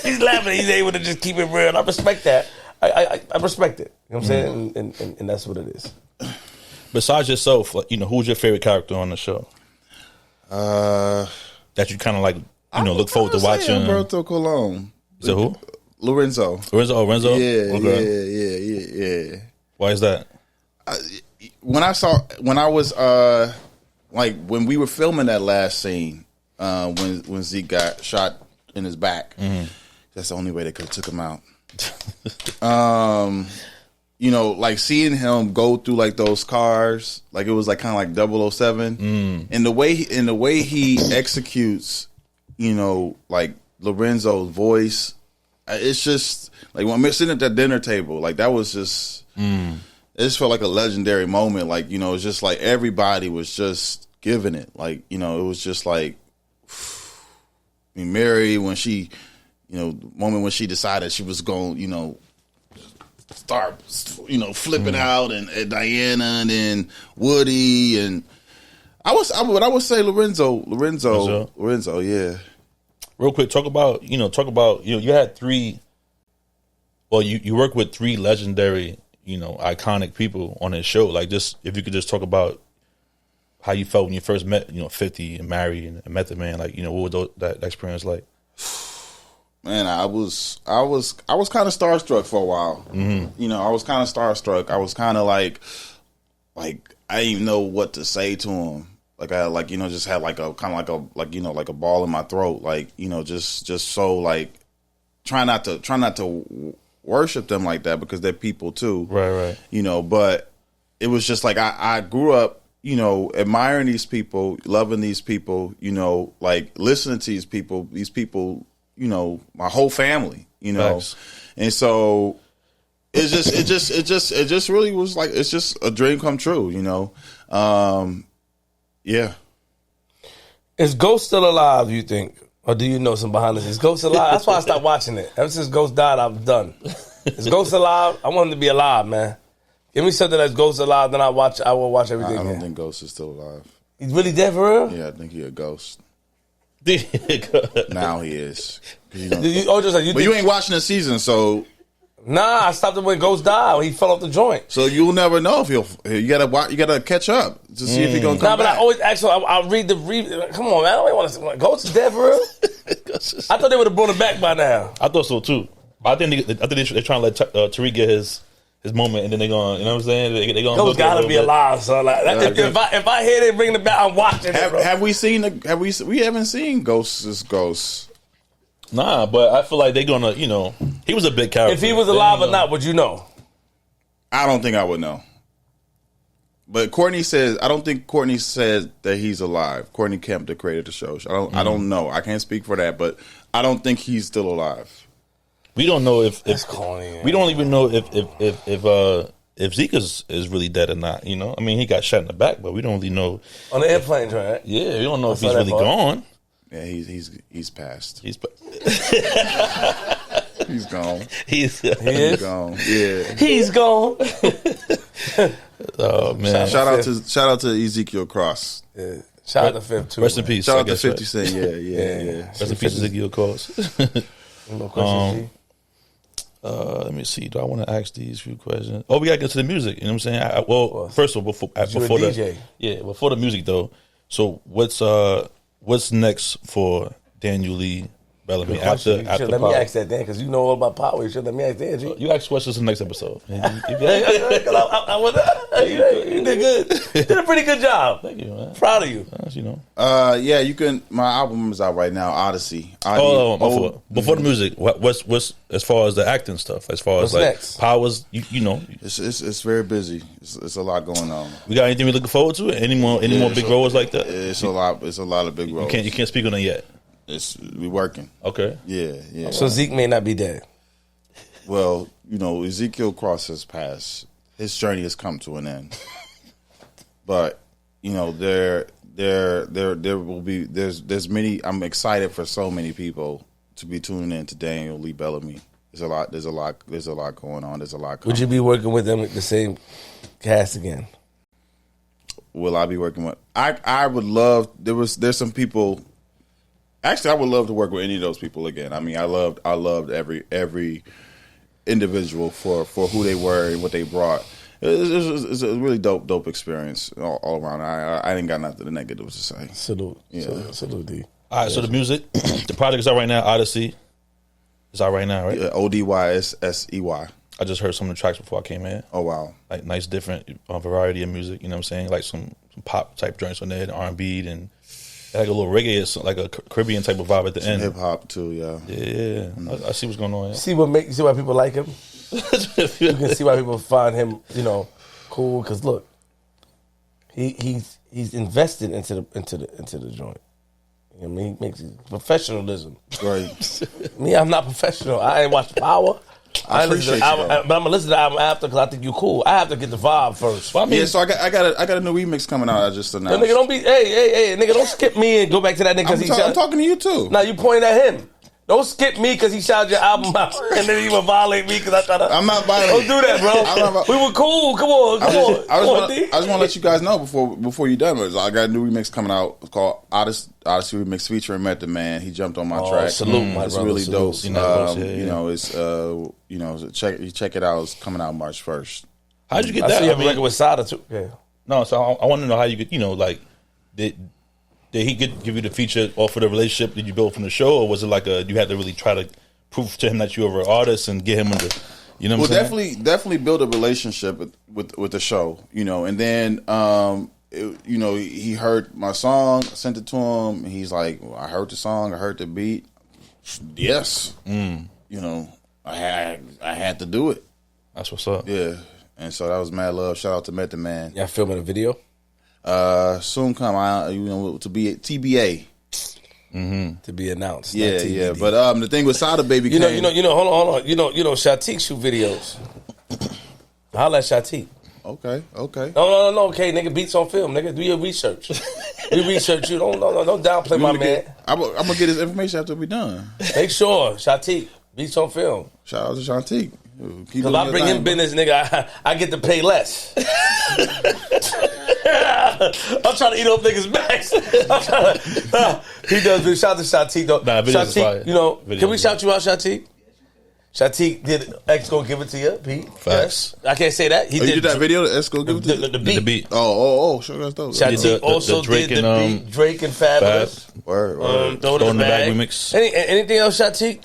he's laughing. He's able to just keep it real. And I respect that. I respect it. You know what I'm saying? And that's what it is. Besides yourself, like, who's your favorite character on the show? That you kind of like, look forward to watching. Humberto Colon. Is it who? Lorenzo. Renzo? Yeah, Okay. yeah. Why is that? When we were filming that last scene, when Zeke got shot in his back, that's the only way they could have took him out. Like seeing him go through like those cars, like it was like kind of like 007, and the way he executes, like Lorenzo's voice. It's just like when I'm sitting at that dinner table, like that was just, it just felt like a legendary moment. Like, it's just like everybody was just giving it. Like, it was just like, Mary, when she, the moment when she decided she was going, start, flipping out, and Diana and then Woody. And I would say Lorenzo, yeah. Real quick, talk about you had three. Well, you work with three legendary, iconic people on this show. Like, just if you could just talk about how you felt when you first met, 50 and Mary and met the man. Like, what was that experience like? Man, I was kind of starstruck for a while. Mm-hmm. I was kind of starstruck. I was kind of like I didn't even know what to say to him. Like I just had like a kind of like a ball in my throat. Like, just so like try not to worship them like that because they're people too. Right. But it was just like I grew up, admiring these people, loving these people, like listening to these people, my whole family, Thanks. And so it just really was like, it's just a dream come true, Yeah. Is Ghost still alive, you think? Or do you know some behind the scenes? Is Ghost alive? That's why I stopped watching it. Ever since Ghost died, I'm done. Is Ghost alive? I want him to be alive, man. Give me something that's Ghost alive, then I will watch everything. I don't think Ghost is still alive. He's really dead for real? Yeah, I think he's a ghost. Now Now he is. But you ain't watching the season, so... Nah, I stopped him when Ghost died. When he fell off the joint. So you'll never know if you gotta catch up to see if he's gonna come but back. I always actually I'll read the come on, man. I don't want to. Ghost is dead for real. I thought they would have brought him back by now. I thought so too. But I think they're trying to let Tariq get his moment, and then they're going. You know what I'm saying? They going. Ghost gotta be alive, son. Like, if I hear they bringing it back, I'm watching it. Bro. Have we seen? We haven't seen Ghosts. Nah, but I feel like they're gonna. He was a big character. If he was alive or not, would you know? I don't think I would know. But Courtney says, I don't think Courtney said that he's alive. Courtney Kemp, that created the show. I don't know. I can't speak for that, but I don't think he's still alive. We don't know if corny, we don't even know if Zeke is really dead or not. I mean, he got shot in the back, but we don't really know on the airplane, right? Yeah, we don't know if he's really gone. Yeah, he's passed. He's gone. He's gone. Yeah, he's gone. Oh man! Shout out to Ezekiel Cross. Yeah. Shout out to 50 too. Rest in peace. Shout out to 50 Cent. Yeah. Rest in peace, Ezekiel Cross. No question, Let me see. Do I want to ask these few questions? Oh, we gotta get to the music. You know what I'm saying? First of all, before the music though. So what's next for Daniel Lee Bellomy after let Power? me ask that Dan because you know all about Power. You should let me ask Dan. G. You ask questions in the next episode. You did good. You did a pretty good job. Thank you, man. Proud of you. You know. Yeah, you can. My album is out right now, Odyssey. Before the music, what's as far as the acting stuff? As far as like next? Powers, you know, it's very busy. It's a lot going on. We got anything we looking forward to? Any more big roles like that? It's a lot. It's a lot of big roles. You can't speak on it yet. We working. Okay. Yeah. So Zeke may not be dead. Well, you know, Ezekiel crossed his path. His journey has come to an end. But you know, there will be there's many. I'm excited for so many people to be tuning in to Daniel Lee Bellomy. There's a lot going on. There's a lot coming. Would you be working with them with the same cast again? Will I be working with? I would love. There's some people. Actually, I would love to work with any of those people again. I mean, I loved every individual for who they were and what they brought. It's a really dope experience all around. I ain't got nothing negative to say. Salute. Yeah. Salute, D. All right, so the music, the project is out right now. Odyssey is out right now, right? Yeah, ODYSSEY. I just heard some of the tracks before I came in. Oh wow! Like nice, different variety of music. You know what I'm saying? Like some pop type joints on there, and R&B, and like a little reggae, like a Caribbean type of vibe at the end. Hip hop too, yeah. Yeah, I see what's going on. Yeah. See why people like him. You can see why people find him, cool. Because look, he's invested into the joint. You know what I mean? He makes professionalism. Right. Me, I'm not professional. I ain't watch Power. I appreciate you, but I'm gonna listen to the album after because I think you cool. I have to get the vibe first. Well, I mean, Yeah, so I got a new remix coming out. I just announced. Nigga, don't be hey, nigga, don't skip me and go back to that nigga because I'm talking to you too. Now you pointing at him. Don't skip me because he shouted your album out and then he would violate me because I thought I'm not violating. Don't do that, bro. We were cool. Come on. I just want to let you guys know before you done with it. I got a new remix coming out. It's called Odyssey Remix featuring Method Man. He jumped on my track. Salute, my it's brother. really dope. You know, It's check it out. It's coming out March 1st. how'd you get I that? see you have a record with Sada too. Yeah. No, so I want to know how you get. Like, did he give you the feature off of the relationship that you built from the show, or was it like you had to really try to prove to him that you were an artist and get him into, you know what I'm saying? Definitely build a relationship with the show, and then he heard my song, I sent it to him, and he's like, well, I heard the song, I heard the beat, yes, I had to do it. That's what's up. Yeah, and so that was mad love. Shout out to Method Man. Y'all filming a video? Soon come, to be TBA. To be announced. Yeah. But the thing with Sada Baby, hold on. Shatik shoot videos. Holla at Shatik. Okay. No. Okay, nigga, beats on film, nigga. Do your research. We research you. Don't downplay my man. I'm gonna get his information after we done. Make sure Shatik beats on film. Shout out to Shantique. Because I bring him business, nigga, I get to pay less. I'm trying to eat up niggas' backs. He does. Shout out to Shatik though. Nah, videos is fire. Videos, can we shout you out, Shatik? Shatik did X Go Give It To You, Pete. Facts. Yes. I can't say that. He did that video, X Go Give It To You? The beat. Oh, sure, that's dope. Shatik also Drake did the beat. Drake and Fabulous. Word. Throw in the bag remix. Anything else, Shatik?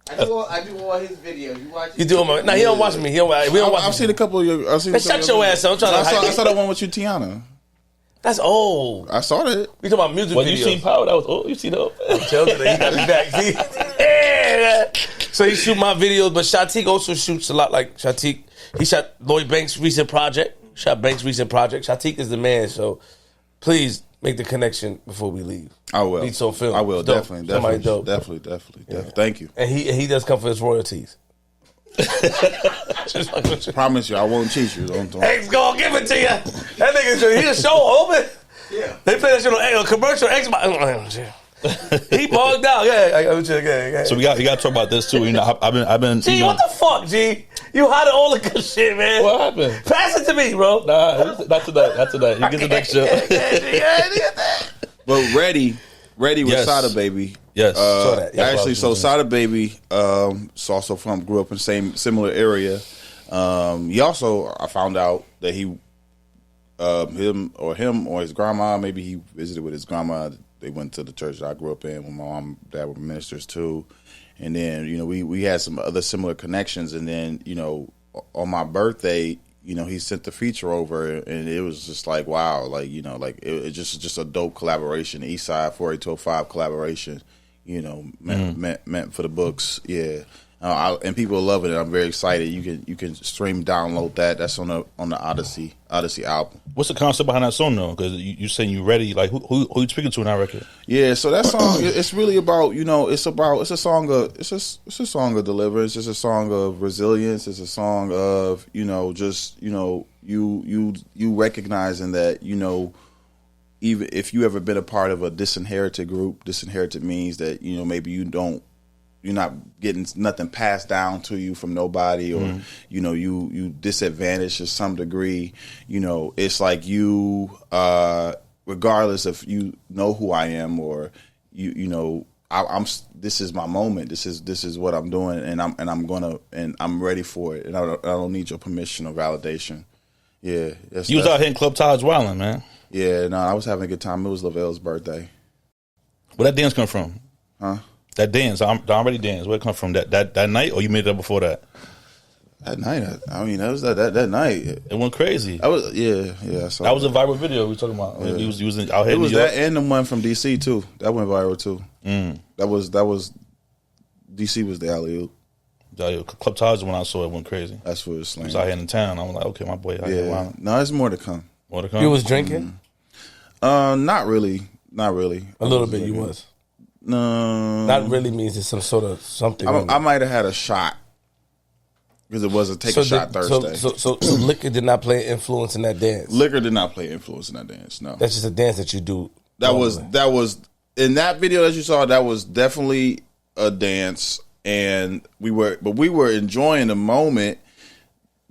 I do all his videos. You watch? You do them? Nah, he don't watch me. We don't watch. I've seen a couple of your. Shut your ass up. I saw that one with you, Tiana. That's old. I saw that. We talking about music videos. You seen Power? That was old. You seen that? I'm telling you, he got me back. See? So he shoot my videos, but Shatik also shoots a lot. Like Shatik, he shot Lloyd Banks' recent project. Shatik is the man. So please make the connection before we leave. I will. Beats on film. I will. Dope. Definitely. Yeah. Thank you. And he does come for his royalties. Promise you, I won't cheat you. Don't. X gonna give it to you. That nigga, he a show open. Yeah. They play that shit on commercial Xbox. He bugged out. Yeah. So we got to talk about this too. I've been. G, what the fuck, G? You hiding all the good shit, man. What happened? Pass it to me, bro. Nah, not tonight. You get the next show. But Ready Ready with Yes. Sada Baby. Yes. Saw that. Yeah. Actually, so Sada Baby is also grew up in the similar area. He also, I found out that him or his grandma, maybe he visited with his grandma. They went to the church that I grew up in when my mom and dad were ministers too. And then, we had some other similar connections. And then, on my birthday, he sent the feature over, and it was just like, wow, it just a dope collaboration. The Eastside 48205 collaboration, meant for the books. Yeah. And people are loving it. I'm very excited. You can stream, download that. That's on the Odyssey album. What's the concept behind that song though? Because you saying you ready? Like who you speaking to in that record? Yeah, so that song it's really about it's a song of deliverance. It's a song of resilience. It's a song of you recognizing that even if you ever been a part of a disinherited group, disinherited means that maybe you're not getting nothing passed down to you from nobody, or you disadvantaged to some degree. It's like you, regardless if you know who I am or I'm. This is my moment. This is what I'm doing, and I'm ready for it, and I don't need your permission or validation. Yeah, You was out here in Club Taj wilding, man. Yeah, no, I was having a good time. It was Lavelle's birthday. Where that dance come from? Huh? That dance, I already danced. Where it come from? That night, or you made it up before that? That night, that was that night. It went crazy. I was I saw That was a viral video we talking about. Yeah. He was out here. It was in New York. that and the one from DC too. That went viral too. That was DC was the alley-oop. Club Taj when I saw it went crazy. That's what it was He slaying. was out here in town. I'm like, okay, my boy out here Yeah, wilding. no, there's more to come. More to come. You was drinking? Not really. A little bit you was. No, Not really means it's some sort of something. I might have had a shot because it was a take a shot Thursday. So liquor did not play an influence in that dance. Liquor did not play influence in that dance. No, That's just a dance that you do. that was in that video that you saw. That was definitely a dance, and we were enjoying the moment.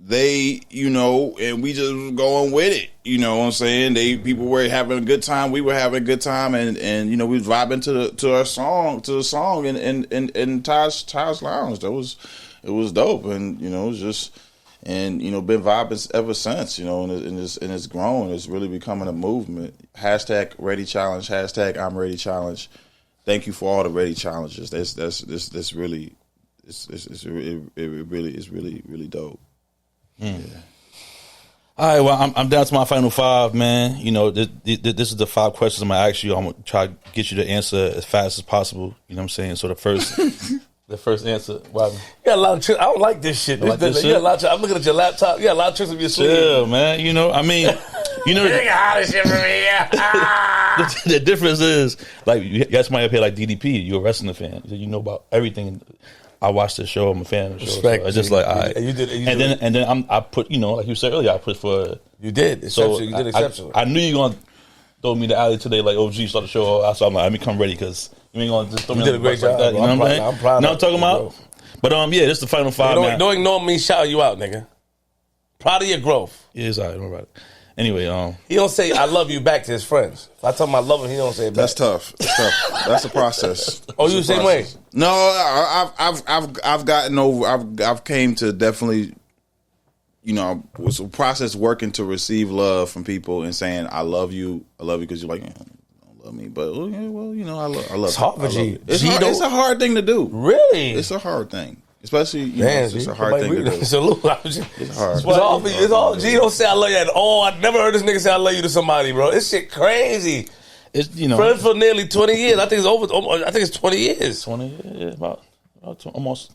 They, and we just was going with it. You know what I'm saying? People were having a good time. We were having a good time, and we was vibing to the song in Taj Lounge. It was dope, and it was just, and been vibing ever since. And it's grown. It's really becoming a movement. Hashtag Ready Challenge. Hashtag I'm Ready Challenge. Thank you for all the Ready Challenges. That's really, it's really dope. Yeah. All right, well, I'm down to my final five, man. This is the 5 questions I'm gonna ask you. I'm gonna try to get you to answer as fast as possible. You know what I'm saying? So the first answer. Wow. You got a lot of tricks. I don't like this shit. Like this shit? You got a lot of tricks. I'm looking at your laptop. You got a lot of tricks up your sleeve. Chill, man. I mean, Hottest shit from me. the difference is, like, you got somebody up here like DDP. You're a wrestling fan. You know about everything. I watched the show. I'm a fan of the show. Respect, so it's just like, all right. You did. And then I put, like you said earlier, I put for. You did. So You did exceptional. I knew you were gonna throw me the alley today, like OG start the show. So I'm like, let me come ready because you ain't gonna just throw me. You did a great job. Like that, you know what I'm saying? I'm proud. You know what I'm talking about? But this is the final 5, man. Don't ignore me shouting you out, nigga. Proud of your growth. Yeah, it's all right. Don't worry about it. Anyway, He don't say I love you back to his friends. If I tell him I love him, he don't say it back. That's tough. That's a process. Oh, you the same way? No, I've gotten over. I've came to definitely, was a process working to receive love from people and saying I love you because you're like, you don't love me, but I love. It's hard for G. It's a hard thing to do. Really? It's a hard thing. Especially, it's a hard thing to do. Salute. It's hard. It's all G don't say I love you at all. I never heard this nigga say I love you to somebody, bro. This shit crazy. it's Friends for nearly 20 years. I think it's over. I think it's 20 years. 20, about almost.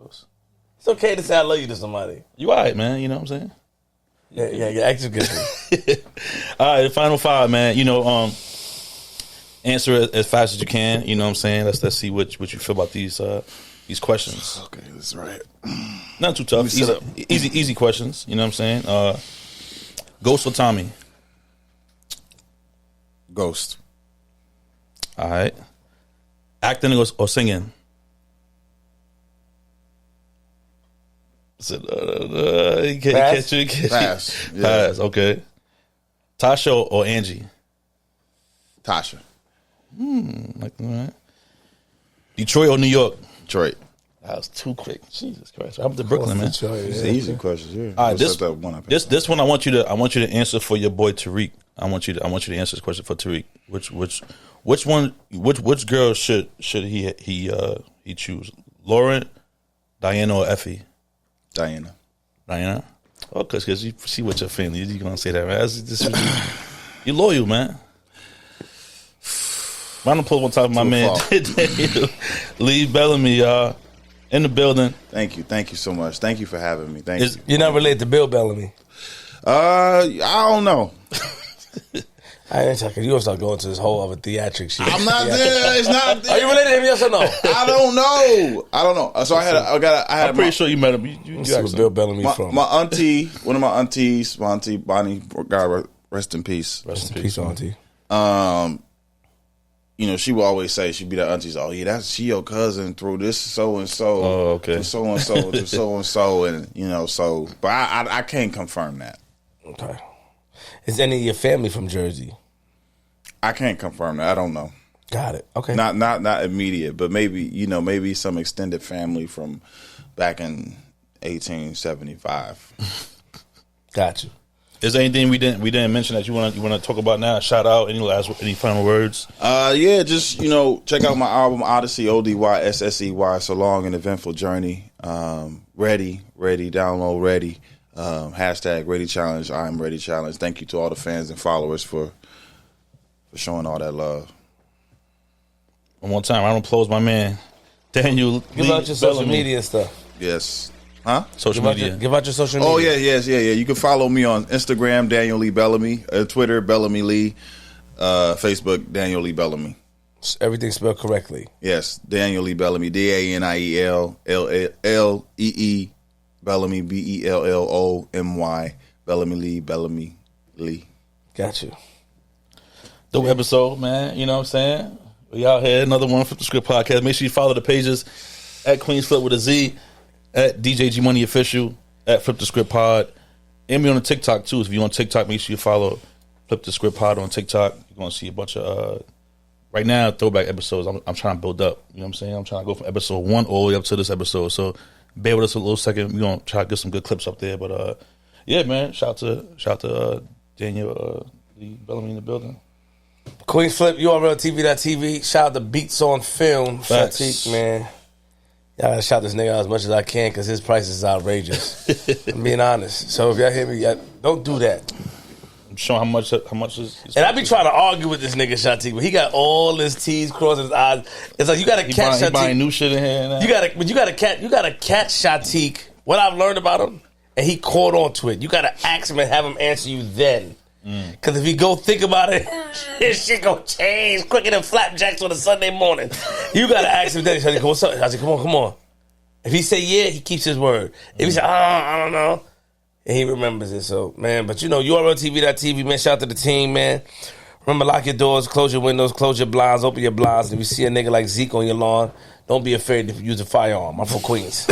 It's okay to say I love you to somebody. You all right, man? You know what I'm saying? Yeah. Actually, good. All right, the final 5, man. Answer it as fast as you can. You know what I'm saying? Let's see what you feel about these questions. Okay, that's right. Not too tough. Easy questions. You know what I'm saying? Ghost or Tommy? Ghost. All right. Acting or singing? You Pass. can't Pass. Yeah. Pass. Okay. Tasha or Angie? Tasha. Like, all right. Detroit or New York? Detroit. That was too quick. Jesus Christ. I'm to Brooklyn, man. It's easy questions. Yeah. All right, this one I want you to answer for your boy Tariq. I want you to answer this question for Tariq. Which girl should he choose? Lauren, Diana, or Effie? Diana. Oh, because you see what your family is. You gonna say that, man? You loyal, man. Round of applause one time for my man Lee Bellomy, in the building. Thank you so much. Thank you for having me. Thank you. You're not related to Bill Bellomy? I don't know. I ain't talking. You gonna start going to this whole other theatric shit. I'm not there. It's not there. Are you related to him? Yes or no? I don't know. So I'm pretty sure you met him. You see where Bill Bellamy's from. My auntie, one of my aunties, my auntie Bonnie, God rest in peace. Rest in peace, auntie. You know, she would always say, she'd be the aunties, oh yeah, she your cousin through this so and so. Oh, okay. From so and so to so and so, and you know, so. But I can't confirm that. Okay. Is any of your family from Jersey? I can't confirm that. I don't know. Got it. Okay. Not immediate, but maybe some extended family from back in 1875. Got you. Is there anything we didn't mention that you want to talk about now? Shout out, any final words? Yeah, just check out my album Odyssey, ODYSSEY, so long and eventful journey. Ready, download ready. Hashtag Ready Challenge. I am Ready Challenge. Thank you to all the fans and followers for showing all that love. One more time, I don't close my man Daniel. Give out your social media stuff. Yes. Huh? Social media. Give out your social media. Oh yeah. You can follow me on Instagram, Daniel Lee Bellomy, Twitter, Bellomy Lee, Facebook, Daniel Lee Bellomy. Everything spelled correctly. Yes, Daniel Lee Bellomy, DANIELLEE Bellomy, BELLOMY, Bellomy Lee. Got you. Dope episode, man. You know what I'm saying? We out here, another one Flip the Script podcast. Make sure you follow the pages at Queenzflip with a Z, at DJG Money Official, at Flip the Script Pod. And we on the TikTok too. If you're on TikTok, make sure you follow Flip the Script Pod on TikTok. You're going to see a bunch of, right now, throwback episodes. I'm trying to build up. You know what I'm saying? I'm trying to go from episode 1 all the way up to this episode. So bear with us a little second. We're going to try to get some good clips up there. But, yeah, man, shout out to Daniel Lee Bellomy in the building. Queenzflip, URLTV.tv. Shout out to Beats on Film. Shatik, man. Y'all gotta shout this nigga out as much as I can because his price is outrageous. I'm being honest. So if y'all hear me, don't do that. I'm showing how much is. And I be trying to argue with this nigga Shatik, but he got all his T's crossing his eyes. It's like you gotta catch Shatik. He buying new shit in here. Now. You gotta catch Shatik. What I've learned about him, and he caught on to it. You gotta ask him and have him answer you then. Because if you go think about it, his shit gonna change quicker than flapjacks on a Sunday morning. You gotta ask him then. What's up? I said, come on. If he say yeah, he keeps his word. If he say, I don't know, and he remembers it. So, man, but URLTV.tv, man, shout out to the team, man. Remember, lock your doors, close your windows, close your blinds, open your blinds. If you see a nigga like Zeke on your lawn, don't be afraid to use a firearm. I'm from Queens.